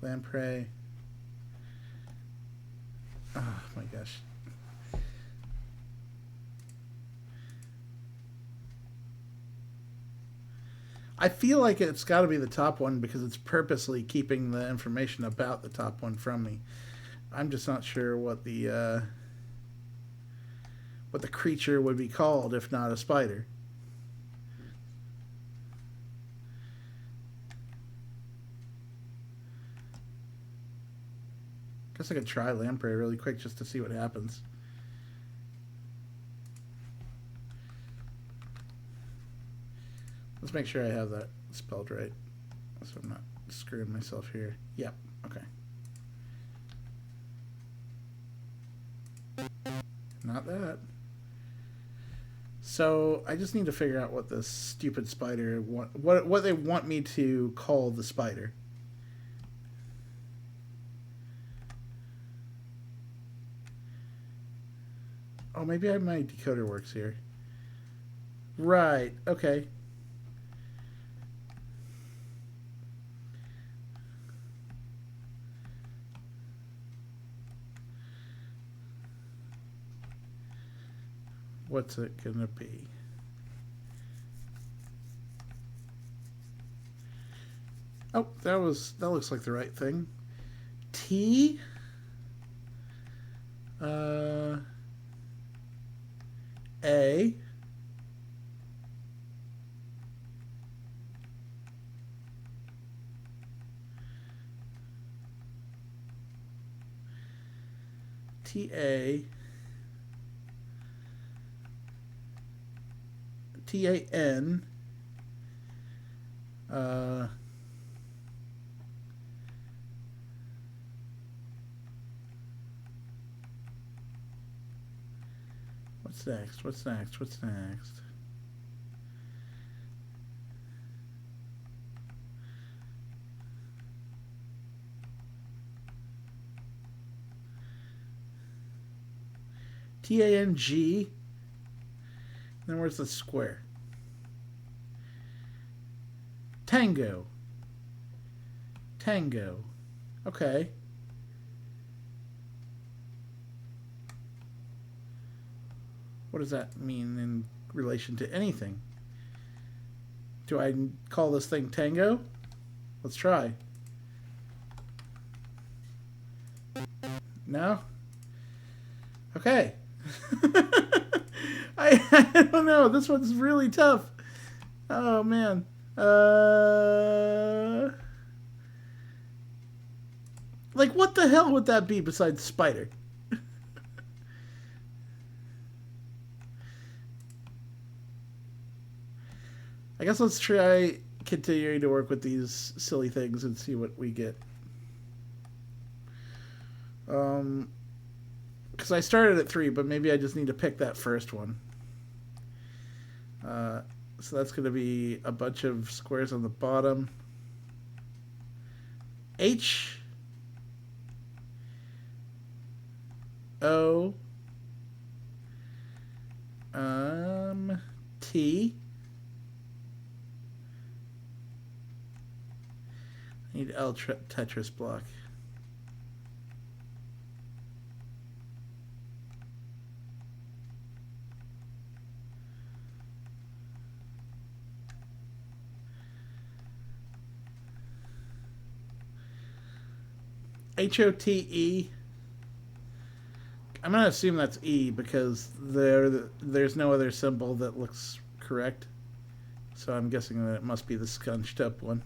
Lamprey. Oh my gosh. I feel like it's got to be the top one because it's purposely keeping the information about the top one from me. I'm just not sure what the creature would be called if not a spider. Guess I could try lamprey really quick just to see what happens. Let's make sure I have that spelled right, so I'm not screwing myself here. Yep, okay. Not that. So I just need to figure out what this stupid spider what they want me to call the spider. Oh, maybe my decoder works here. Right, okay. What's it gonna be? Oh, that looks like the right thing. T A T A T A N what's next? What's next? What's next? T-A-N-G. Then where's the square? Tango. Tango. Okay. What does that mean in relation to anything? Do I call this thing Tango? Let's try. No? Okay. I don't know. This one's really tough. Oh, man. Like, what the hell would that be besides spider? I guess let's try continuing to work with these silly things and see what we get. Because I started at 3, but maybe I just need to pick that first one. So that's going to be a bunch of squares on the bottom. H O T. I need L Tetris block. H-O-T-E. I'm going to assume that's E because there's no other symbol that looks correct. So I'm guessing that it must be the scunched up one.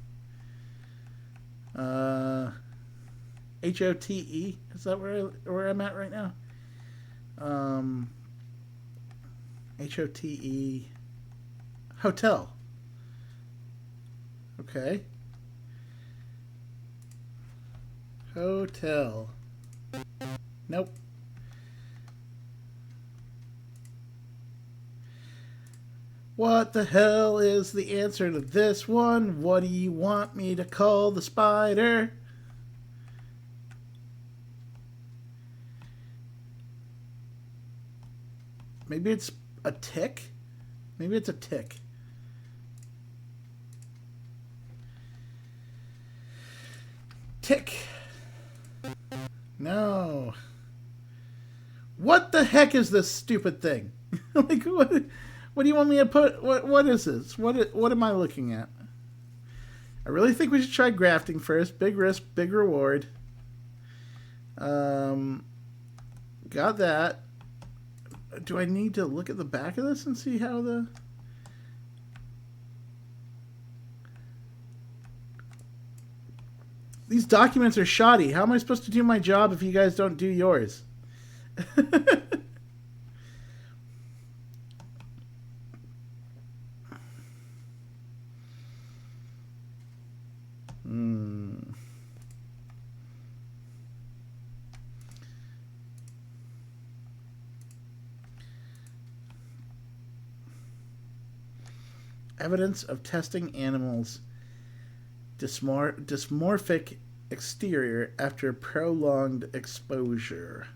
H-O-T-E. Is that where I'm at right now? H-O-T-E. Hotel. Okay. Hotel. Nope. What the hell is the answer to this one? What do you want me to call the spider? Maybe it's a tick? Maybe it's a tick. Tick. No. What the heck is this stupid thing? Like, what do you want me to put? What is this? What am I looking at? I really think we should try grafting first. Big risk, big reward. Got that. Do I need to look at the back of this and see how the... These documents are shoddy. How am I supposed to do my job if you guys don't do yours? Evidence of testing animals' dysmorphic exterior after prolonged exposure.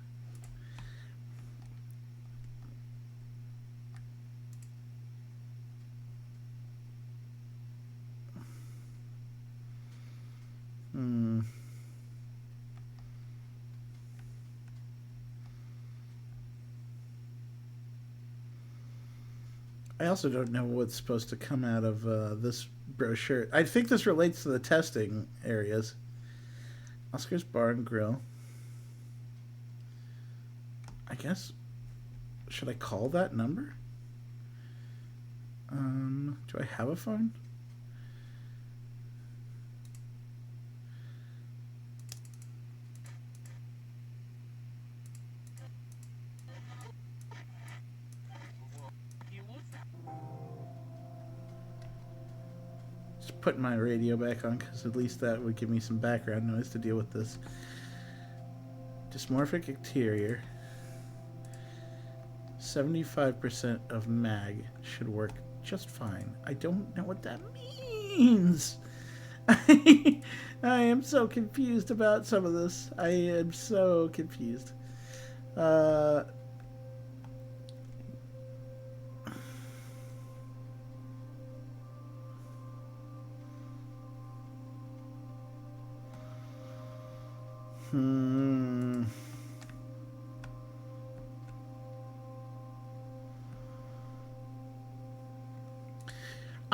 I also don't know what's supposed to come out of this brochure. I think this relates to the testing areas. Oscar's Bar and Grill. I guess. Should I call that number? Do I have a phone? Just putting my radio back on because at least that would give me some background noise to deal with this. Dysmorphic exterior. 75% of mag should work just fine. I don't know what that means. I am so confused about some of this. I am so confused. I'm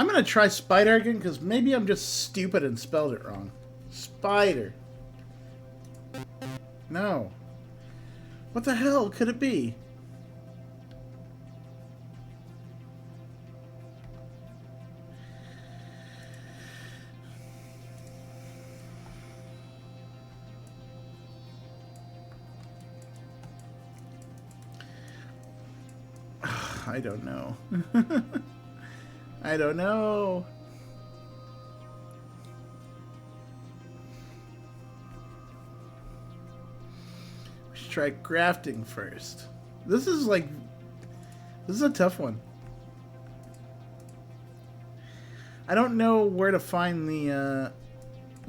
going to try spider again because maybe I'm just stupid and spelled it wrong. Spider. No. What the hell could it be? I don't know. I don't know. We should try grafting first. This is a tough one. I don't know where to find the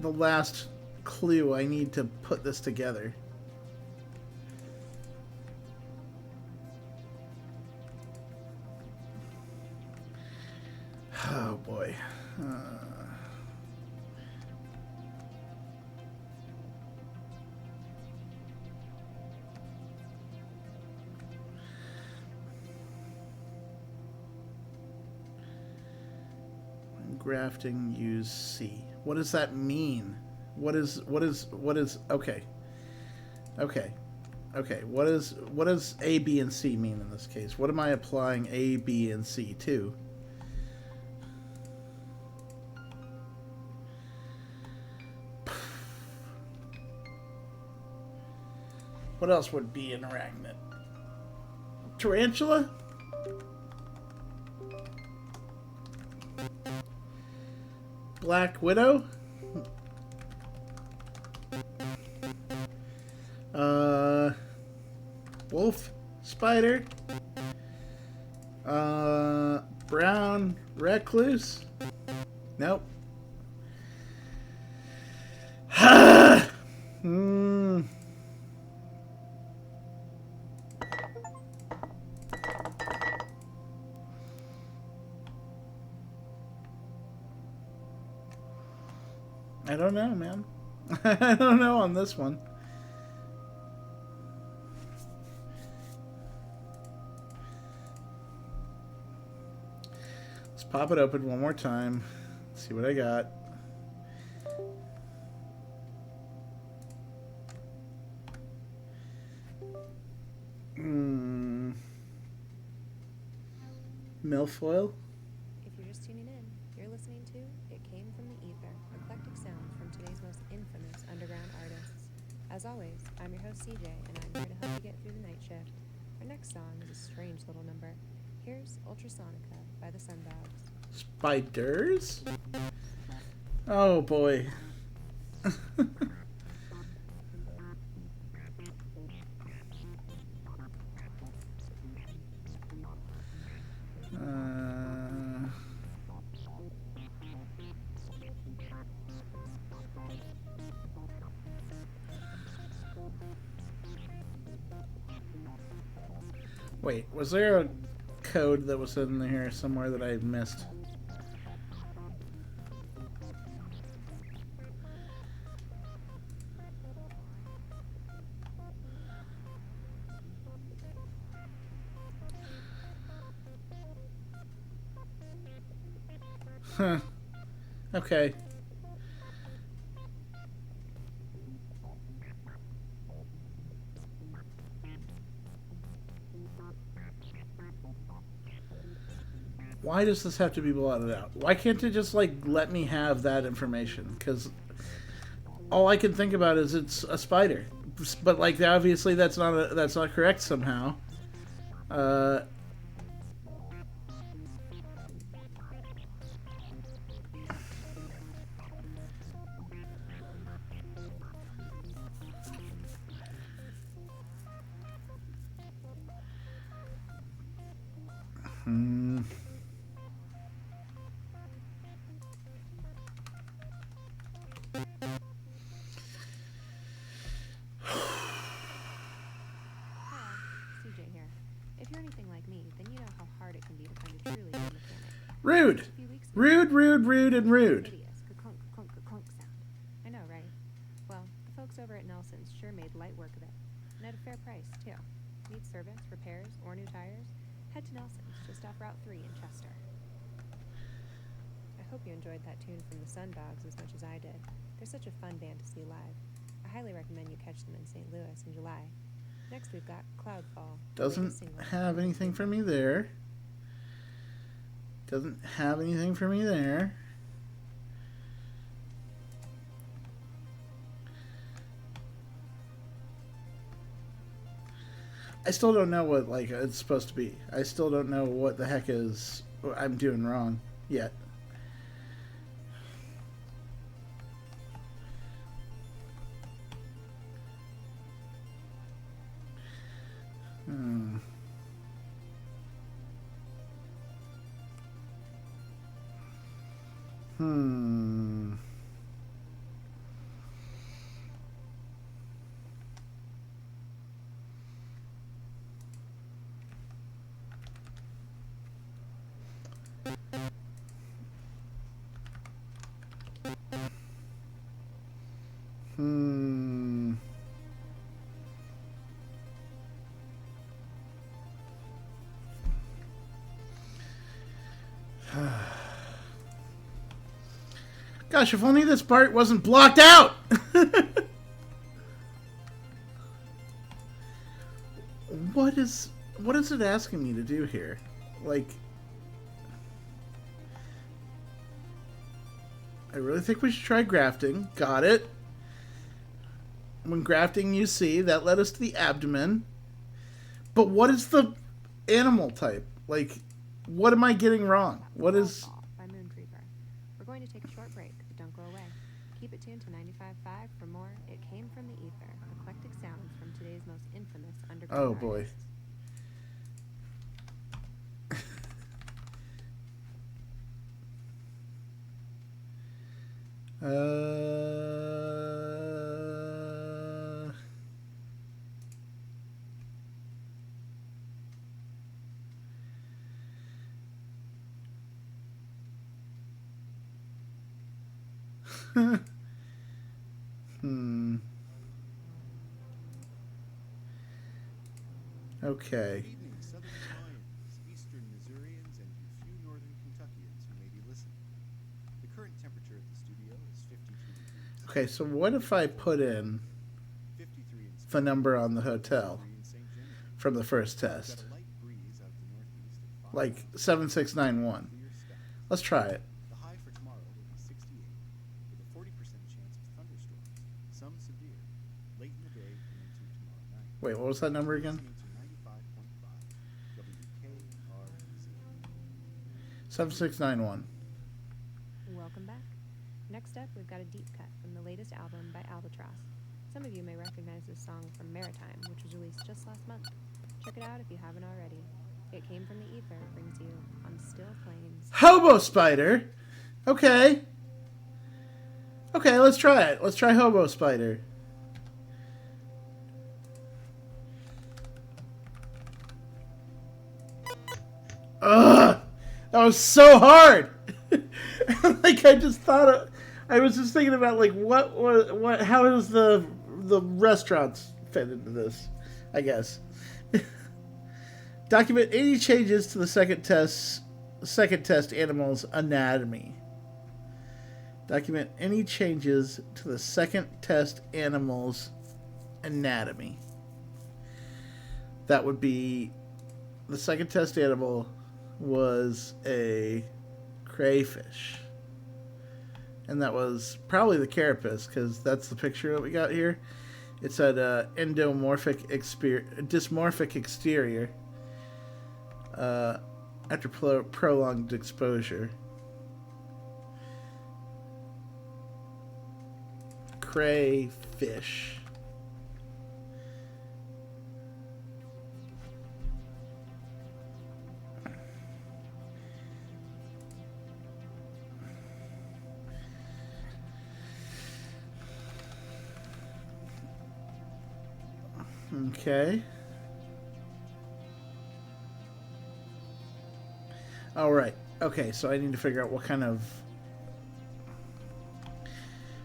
last clue I need to put this together. Oh boy. When grafting, use C. What does that mean? What is okay. Okay. Okay, what does A, B, and C mean in this case? What am I applying A, B, and C to? What else would be an arachnid? Tarantula? Black Widow? Wolf Spider? Brown Recluse? Nope. I don't know, man. I don't know on this one. Let's pop it open one more time. See what I got. Milfoil. If you're just tuning in, you're listening to It Came from the Ether, eclectic sounds from today's most infamous As always, I'm your host CJ, and I'm here to help you get through the night shift. Our next song is a strange little number. Here's Ultrasonica by the Sundogs. Spiders? Oh boy. Wait, was there a code that was in here somewhere that I missed? Huh. Okay. Why does this have to be blotted out? Why can't it just, like, let me have that information? Because all I can think about is it's a spider. But, like, obviously that's not correct somehow. CJ here. If you're anything like me, then you know how hard it can be to find a truly good mechanic. Rude. A few weeks ago, Rude, and rude. hideous ka-clunk, ka-clunk sound. I know, right? Well, the folks over at Nelson's sure made light work of it. And at a fair price, too. Need service, repairs, or new tires? Head to Nelson's, just off Route 3 in Chester. I hope you enjoyed that tune from the Sundogs as much as I did. They're such a fun band to see live. I highly recommend you catch them in St. Louis in July. Next we've got Cloudfall. Doesn't have anything for me there. Doesn't have anything for me there. I still don't know what, like, it's supposed to be. I still don't know what the heck is I'm doing wrong yet. Gosh, if only this part wasn't blocked out! What is it asking me to do here? Like, I really think we should try grafting. Got it. When grafting you see, that led us to the abdomen. But what is the animal type? Like, what am I getting wrong? What is... By Mooncreeper. We're going to take a short break, but don't go away. Keep it tuned to 95.5 for more It Came from the Ether, eclectic sounds from today's most infamous underground Oh boy. artists. Okay. Good evening, Southern Illinoisans, Eastern Missourians, and you few Northern Kentuckians who may be listening. The current temperature at the studio is 52 degrees. Okay, so what if I put in 53 in the number on the hotel 53 in St. Genevieve. from the first We've test? got a light breeze out of the northeast at 5 Like miles. 7691. Clear skies. Let's try it. The high for tomorrow will be 68, with a 40% chance of thunderstorms, some severe, late in the Wait, what was that number again? Listening to 95.5 WKRZ. 7691. Welcome back. Next up, we've got a deep cut from the latest album by Albatross. Some of you may recognize this song from Maritime, which was released just last month. Check it out if you haven't already. It Came from the Ether brings you On Still Plains. Hobo Spider? Okay. Okay, let's try it. Let's try Hobo Spider. Ugh! That was so hard! Like, I just thought... I was just thinking about, like, what how does the restaurants fit into this, I guess. Document any changes to the second test animal's anatomy. Document any changes to the second test animal's anatomy. That would be... The second test animal was a crayfish. And that was probably the carapace, because that's the picture that we got here. It's an dysmorphic exterior after prolonged exposure. Crayfish. Okay. All right. Okay, so I need to figure out what kind of...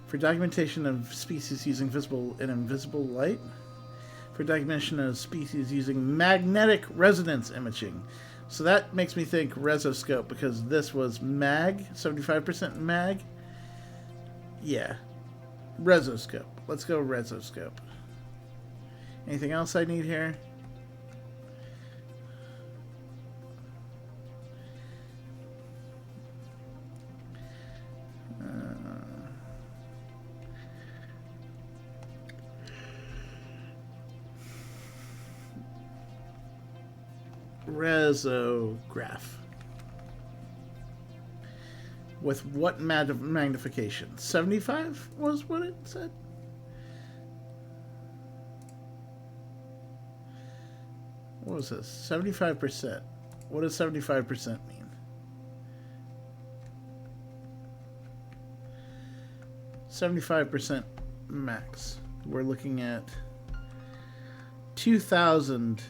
For documentation of species using visible and invisible light. For documentation of species using magnetic resonance imaging. So that makes me think resoscope, because this was mag, 75% mag. Yeah. Resoscope. Let's go resoscope. Anything else I need here? Resograph. With what magnification? 75 was what it said? What was this? 75%. What does 75% mean? 75% max. We're looking at 2,000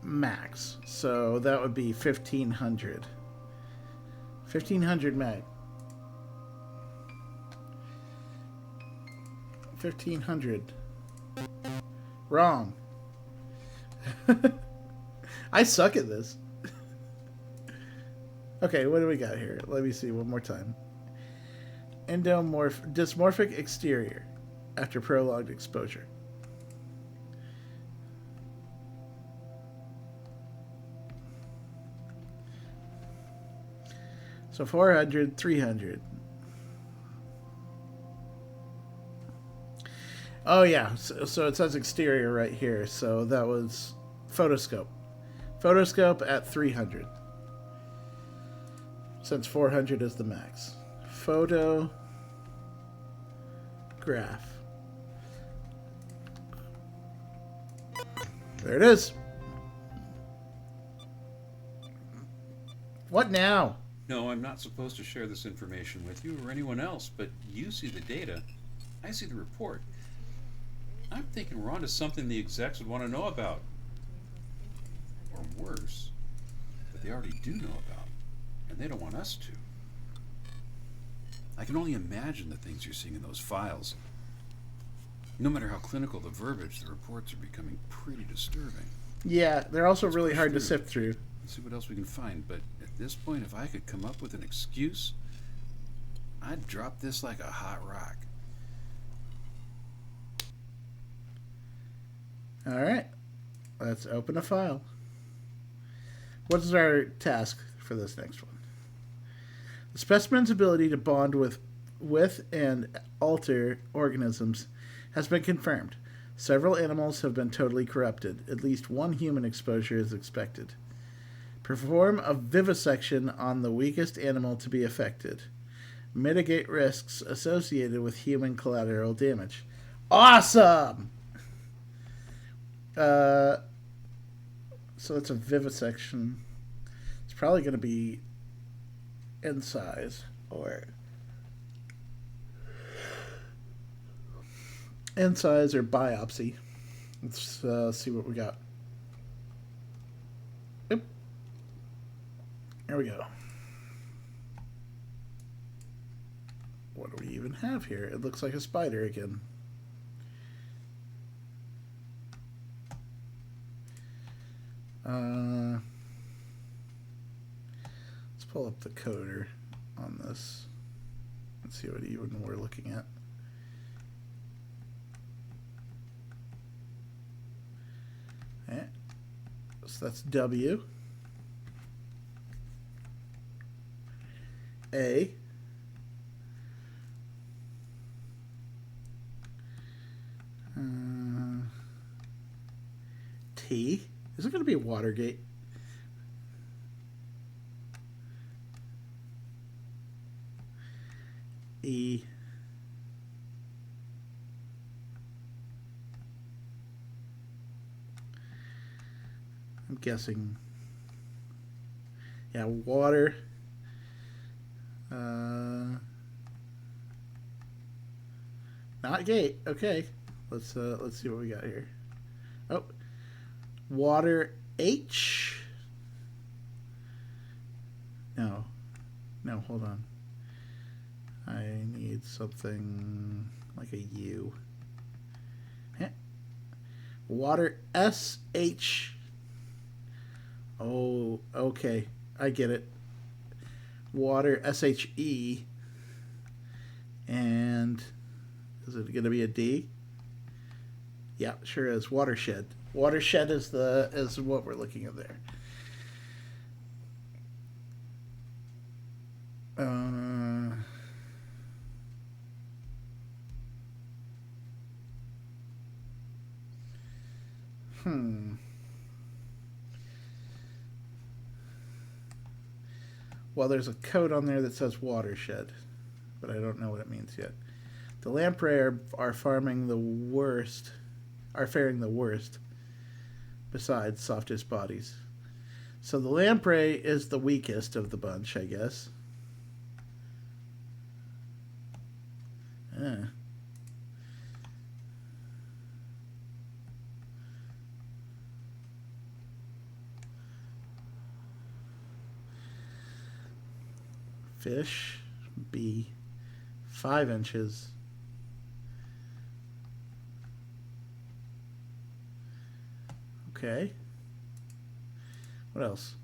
max. So that would be 1,500. 1,500 mag. 1,500. Wrong. I suck at this. Okay, what do we got here? Let me see one more time. Dysmorphic exterior after prolonged exposure. So 400, 300. Oh yeah, so it says exterior right here. So that was photoscope. Photoscope at 300. Since 400 is the max. Photograph. There it is. What now? No, I'm not supposed to share this information with you or anyone else, but you see the data. I see the report. I'm thinking we're onto something the execs would want to know about. Or worse, that they already do know about, and they don't want us to. I can only imagine the things you're seeing in those files. No matter how clinical the verbiage, the reports are becoming pretty disturbing. Yeah, they're also really hard to sift through. Let's see what else we can find, but at this point, if I could come up with an excuse, I'd drop this like a hot rock. All right, let's open a file. What is our task for this next one? The specimen's ability to bond with and alter organisms has been confirmed. Several animals have been totally corrupted. At least one human exposure is expected. Perform a vivisection on the weakest animal to be affected. Mitigate risks associated with human collateral damage. Awesome! So that's a vivisection. It's probably going to be incise or biopsy. Let's see what we got. Yep. There we go. What do we even have here? It looks like a spider again. Let's pull up the coder on this and see what even we're looking at. Okay. So that's W. A. T. Is it going to be Watergate? E. I'm guessing. Yeah, water. Not gate. Okay. Let's see what we got here. Oh. Water H. No, hold on. I need something like a U. Water SH. Oh, okay. I get it. Water SHE. And is it going to be a D? Yeah, sure is. Watershed. Watershed is what we're looking at there. Well, there's a code on there that says watershed, but I don't know what it means yet. The lamprey are faring the worst, besides softest bodies. So the lamprey is the weakest of the bunch, I guess. Fish, B, 5 inches. Okay. What else?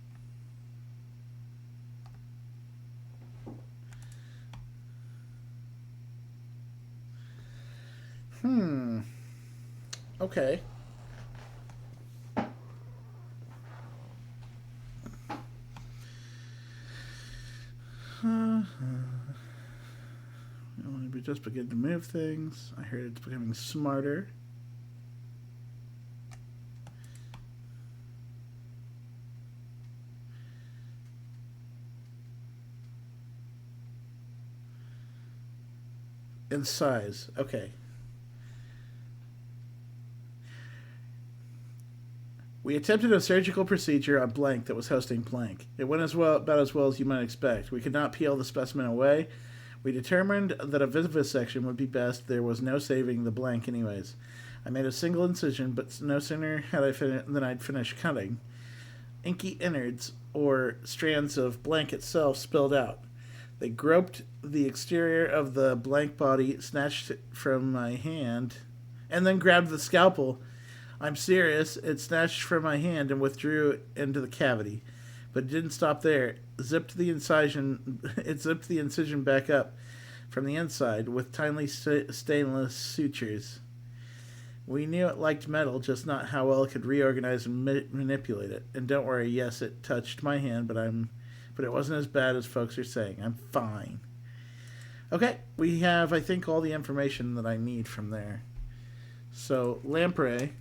Okay. We just begin to move things. I heard it's becoming smarter. In size. Okay. We attempted a surgical procedure on blank that was hosting blank. It went about as well as you might expect. We could not peel the specimen away. We determined that a vivisection would be best. There was no saving the blank anyways. I made a single incision, but no sooner had than I'd finished cutting. Inky innards, or strands of blank itself, spilled out. They groped the exterior of the blank body, snatched it from my hand, and then grabbed the scalpel. I'm serious. It snatched from my hand and withdrew it into the cavity. But it didn't stop there. It zipped the incision back up from the inside with tiny stainless sutures. We knew it liked metal, just not how well it could reorganize and manipulate it. And don't worry, yes, it touched my hand, but it wasn't as bad as folks are saying. I'm fine. Okay, we have, I think, all the information that I need from there. So lamprey.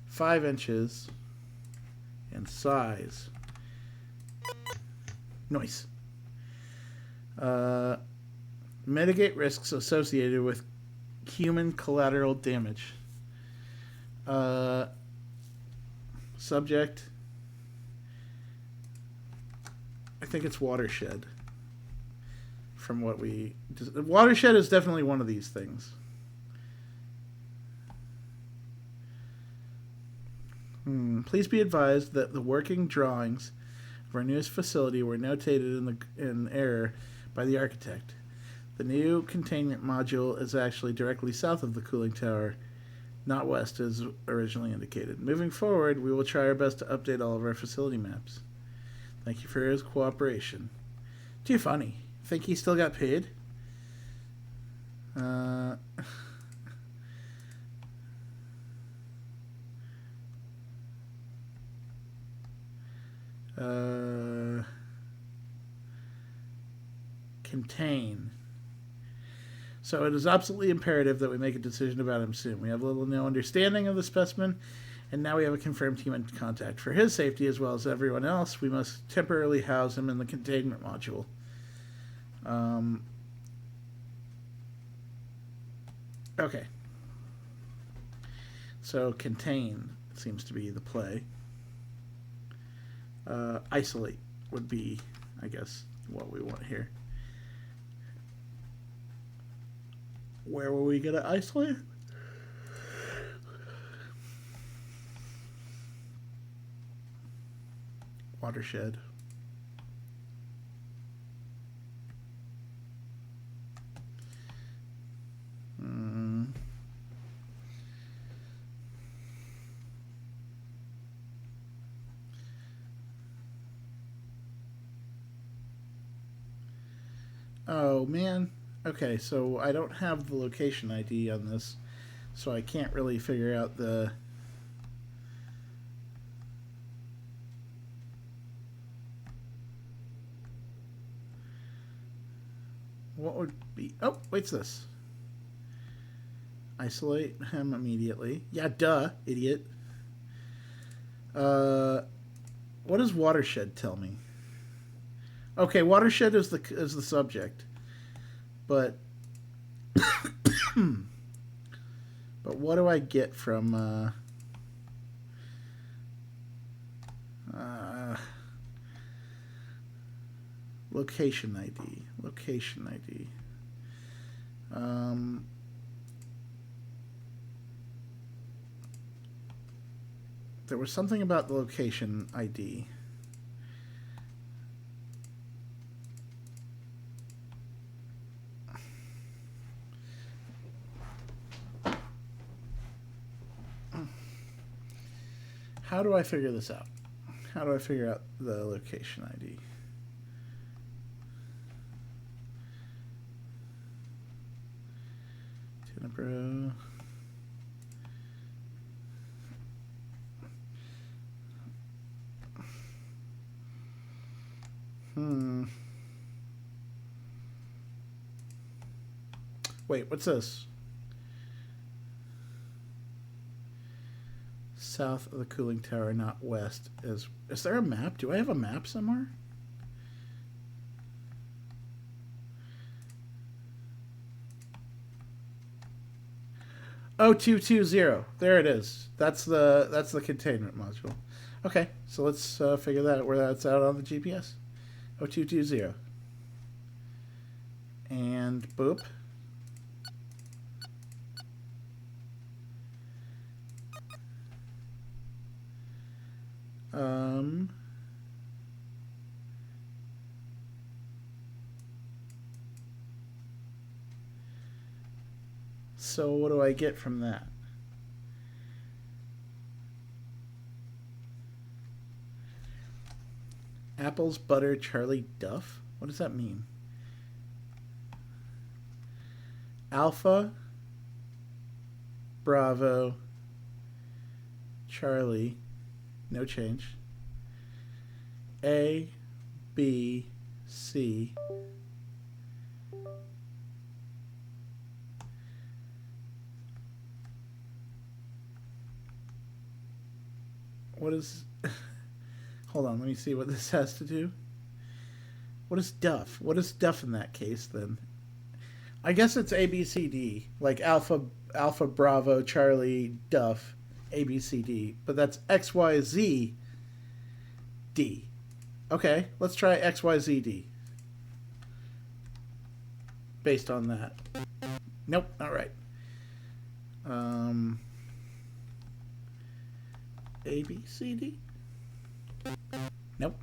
Five inches. And size. Nice. Mitigate risks associated with human collateral damage. Subject. I think it's watershed. From what we... Watershed is definitely one of these things. Please be advised that the working drawings of our newest facility were notated in error by the architect. The new containment module is actually directly south of the cooling tower, not west as originally indicated. Moving forward, we will try our best to update all of our facility maps. Thank you for his cooperation. Too funny. Think he still got paid? Contain. So it is absolutely imperative that we make a decision about him soon. We have little to no understanding of the specimen, and now we have a confirmed human contact. For his safety, as well as everyone else, we must temporarily house him in the containment module. Okay. So contain seems to be the play. Isolate would be, I guess, what we want here. Where were we going to isolate? Watershed. Oh, man. Okay, so I don't have the location ID on this, so I can't really figure out the... What would be... Oh, what's this? Isolate him immediately. Yeah, duh, idiot. What does watershed tell me? Okay, watershed is the subject. But but what do I get from location ID? Location ID. There was something about the location ID. How do I figure this out? How do I figure out the location ID? TEREBRO. Wait, what's this? South of the cooling tower, not west. Is there a map? Do I have a map somewhere? Oh, 220. There it is. That's the containment module. Okay, so let's figure that out where that's out on the GPS. 0220. And boop. So what do I get from that? Apples, butter, Charlie Duff? What does that mean? Alpha, Bravo, Charlie, no change. A, B, C, What is... Hold on, let me see what this has to do. What is duff? What is duff in that case, then? I guess it's ABCD. Like Alpha, Bravo, Charlie, Duff, ABCD. But that's XYZ, D. Okay, let's try XYZD. Based on that. Nope, not right. ABCD? Nope.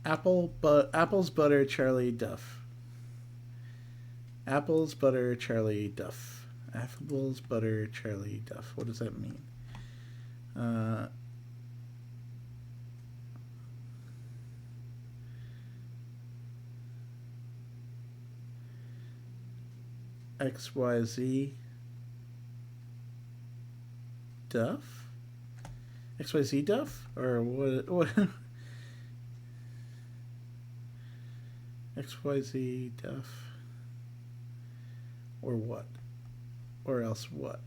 Apples, butter, Charlie, Duff. Apples, butter, Charlie, Duff. Apples, butter, Charlie, Duff. What does that mean? XYZ Duff? XYZ Duff? Or what? XYZ Duff? Or what? Or else what?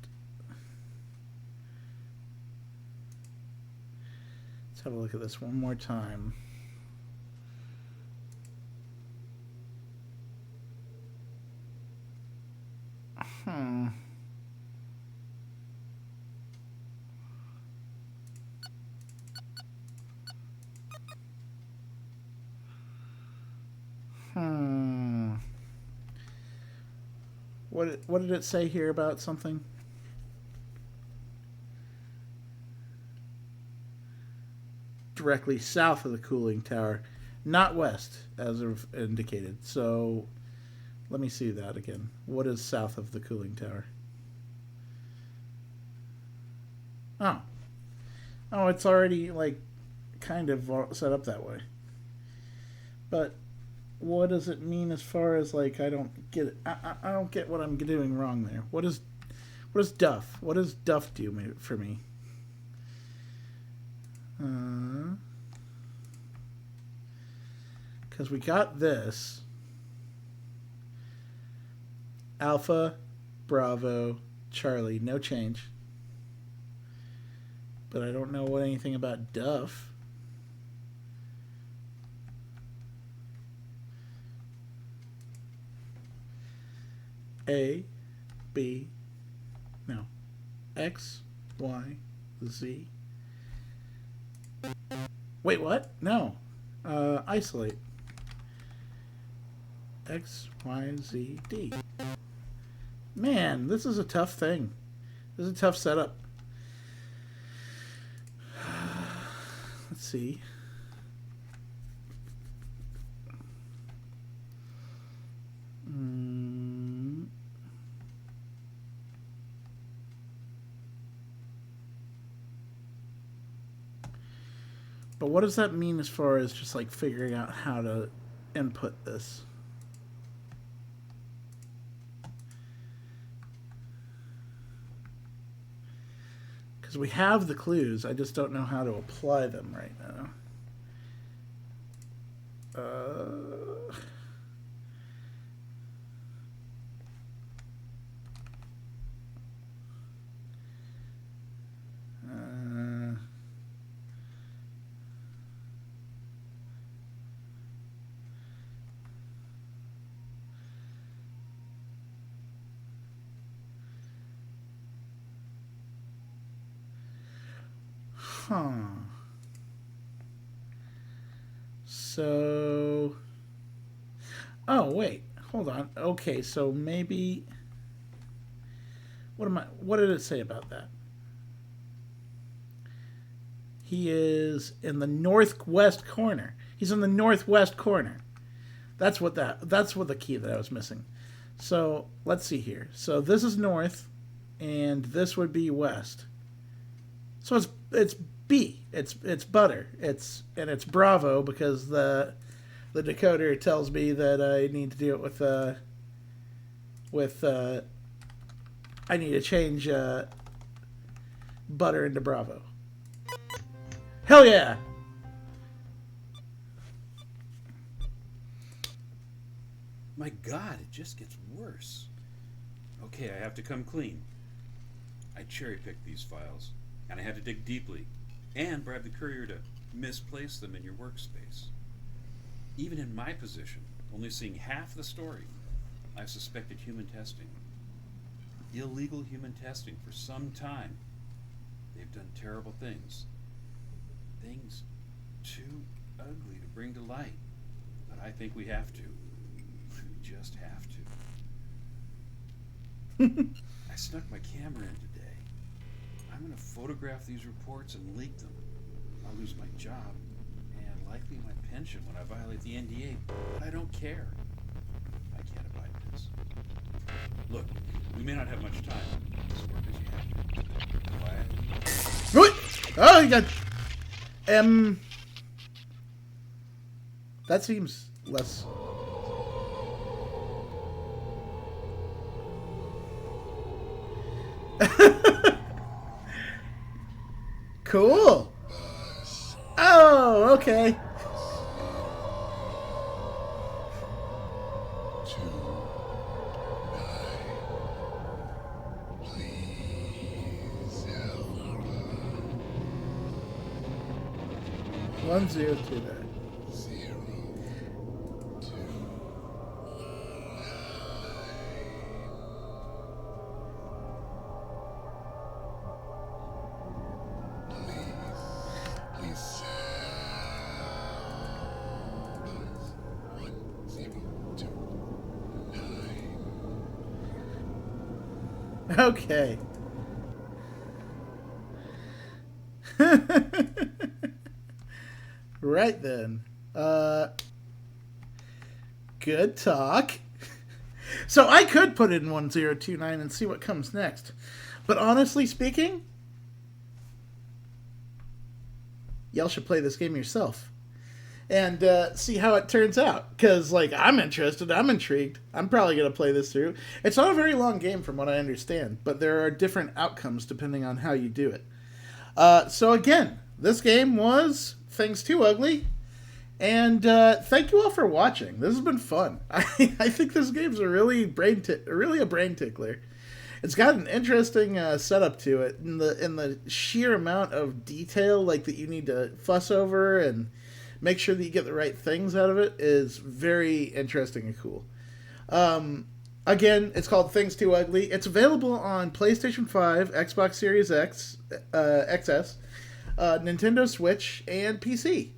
Let's have a look at this one more time. What did it say here about something? Directly south of the cooling tower, not west, as I've indicated. So, let me see that again. What is south of the cooling tower? Oh, it's already like kind of set up that way. But what does it mean as far as like I don't get it? I don't get what I'm doing wrong there. What is Duff? What does Duff do for me? Because we got this. Alpha, Bravo, Charlie, no change. But I don't know anything about Duff. A, B, no, X, Y, Z. Wait, what? No. Isolate. X, Y, Z, D. Man, this is a tough thing. This is a tough setup. Let's see. But what does that mean as far as just like figuring out how to input this? Because we have the clues, I just don't know how to apply them right now. So, oh wait, hold on. Okay, so maybe what did it say about that? He is in the northwest corner. He's in the northwest corner. That's what the key that I was missing. So, let's see here. So, this is north and this would be west. So it's B. It's butter. It's Bravo because the decoder tells me that I need to do it with I need to change butter into Bravo. Hell yeah! My God, it just gets worse. Okay, I have to come clean. I cherry-picked these files, and I had to dig deeply, and bribe the courier to misplace them in your workspace. Even in my position, only seeing half the story, I've suspected human testing. Illegal human testing for some time. They've done terrible things. Things too ugly to bring to light. But I think we have to. We just have to. I snuck my camera in today. I'm going to photograph these reports and leak them. I'll lose my job and likely my pension when I violate the NDA, but I don't care. I can't abide this. Look, we may not have much time. This work as you have to. Quiet. What? Oh, you got... That seems less... Cool. Oh, okay. Please 102 there. Okay. Right then. Good talk. So I could put it in 1029 and see what comes next. But honestly speaking, y'all should play this game yourself. And see how it turns out. Because, like, I'm interested. I'm intrigued. I'm probably going to play this through. It's not a very long game from what I understand. But there are different outcomes depending on how you do it. So, again, this game was Things Too Ugly. And thank you all for watching. This has been fun. I think this game's really a brain tickler. It's got an interesting setup to it. In the sheer amount of detail like that you need to fuss over and make sure that you get the right things out of it is very interesting and cool. Again, it's called Things Too Ugly. It's available on PlayStation 5, Xbox Series X, XS, Nintendo Switch, and PC.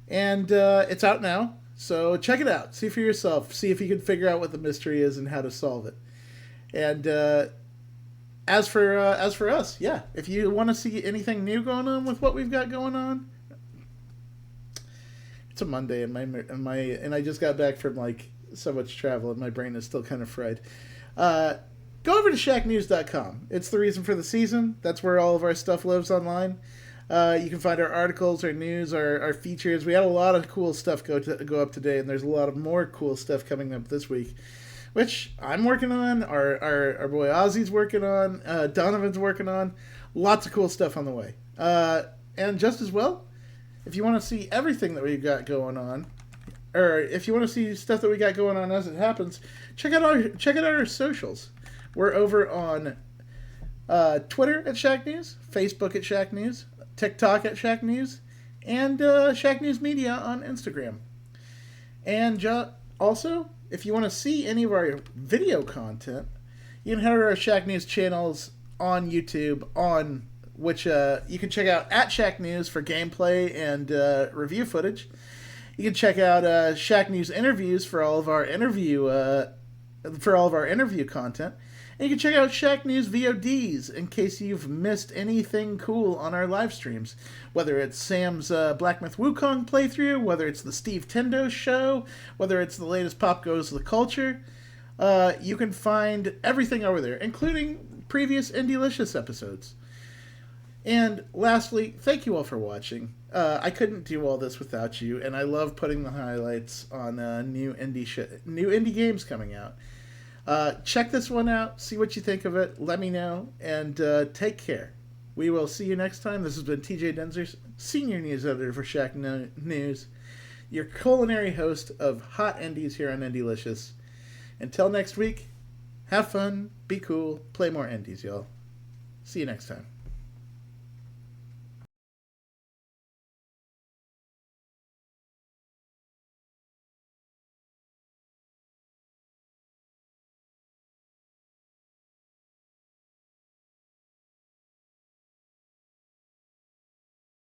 And it's out now, so check it out. See for yourself. See if you can figure out what the mystery is and how to solve it. And as for us, yeah, if you want to see anything new going on with what we've got going on, it's a Monday, and I just got back from like so much travel, and my brain is still kind of fried. Go over to Shacknews.com. It's the reason for the season. That's where all of our stuff lives online. You can find our articles, our news, our features. We had a lot of cool stuff go up today, and there's a lot of more cool stuff coming up this week, which I'm working on. Our boy Ozzy's working on. Donovan's working on. Lots of cool stuff on the way. And just as well, if you want to see everything that we've got going on, or if you want to see stuff that we got going on as it happens, check out our socials. We're over on Twitter at Shacknews, Facebook at Shacknews, TikTok at Shacknews, and Shacknews Media on Instagram. And also, if you want to see any of our video content, you can head over to our Shacknews channels on YouTube, on which you can check out at Shacknews for gameplay and review footage. You can check out Shacknews interviews for all of our interview content. And you can check out Shacknews VODs in case you've missed anything cool on our live streams. Whether it's Sam's Black Myth Wukong playthrough, whether it's the Steve Tendo show, whether it's the latest Pop Goes the Culture, you can find everything over there, including previous Indie-licious episodes. And lastly, thank you all for watching. I couldn't do all this without you, and I love putting the highlights on new indie games coming out. Check this one out, see what you think of it, let me know, and take care. We will see you next time. This has been TJ Denzer, Senior News Editor for Shacknews, your culinary host of Hot Indies here on Indie-licious. Until next week, have fun, be cool, play more indies, y'all. See you next time.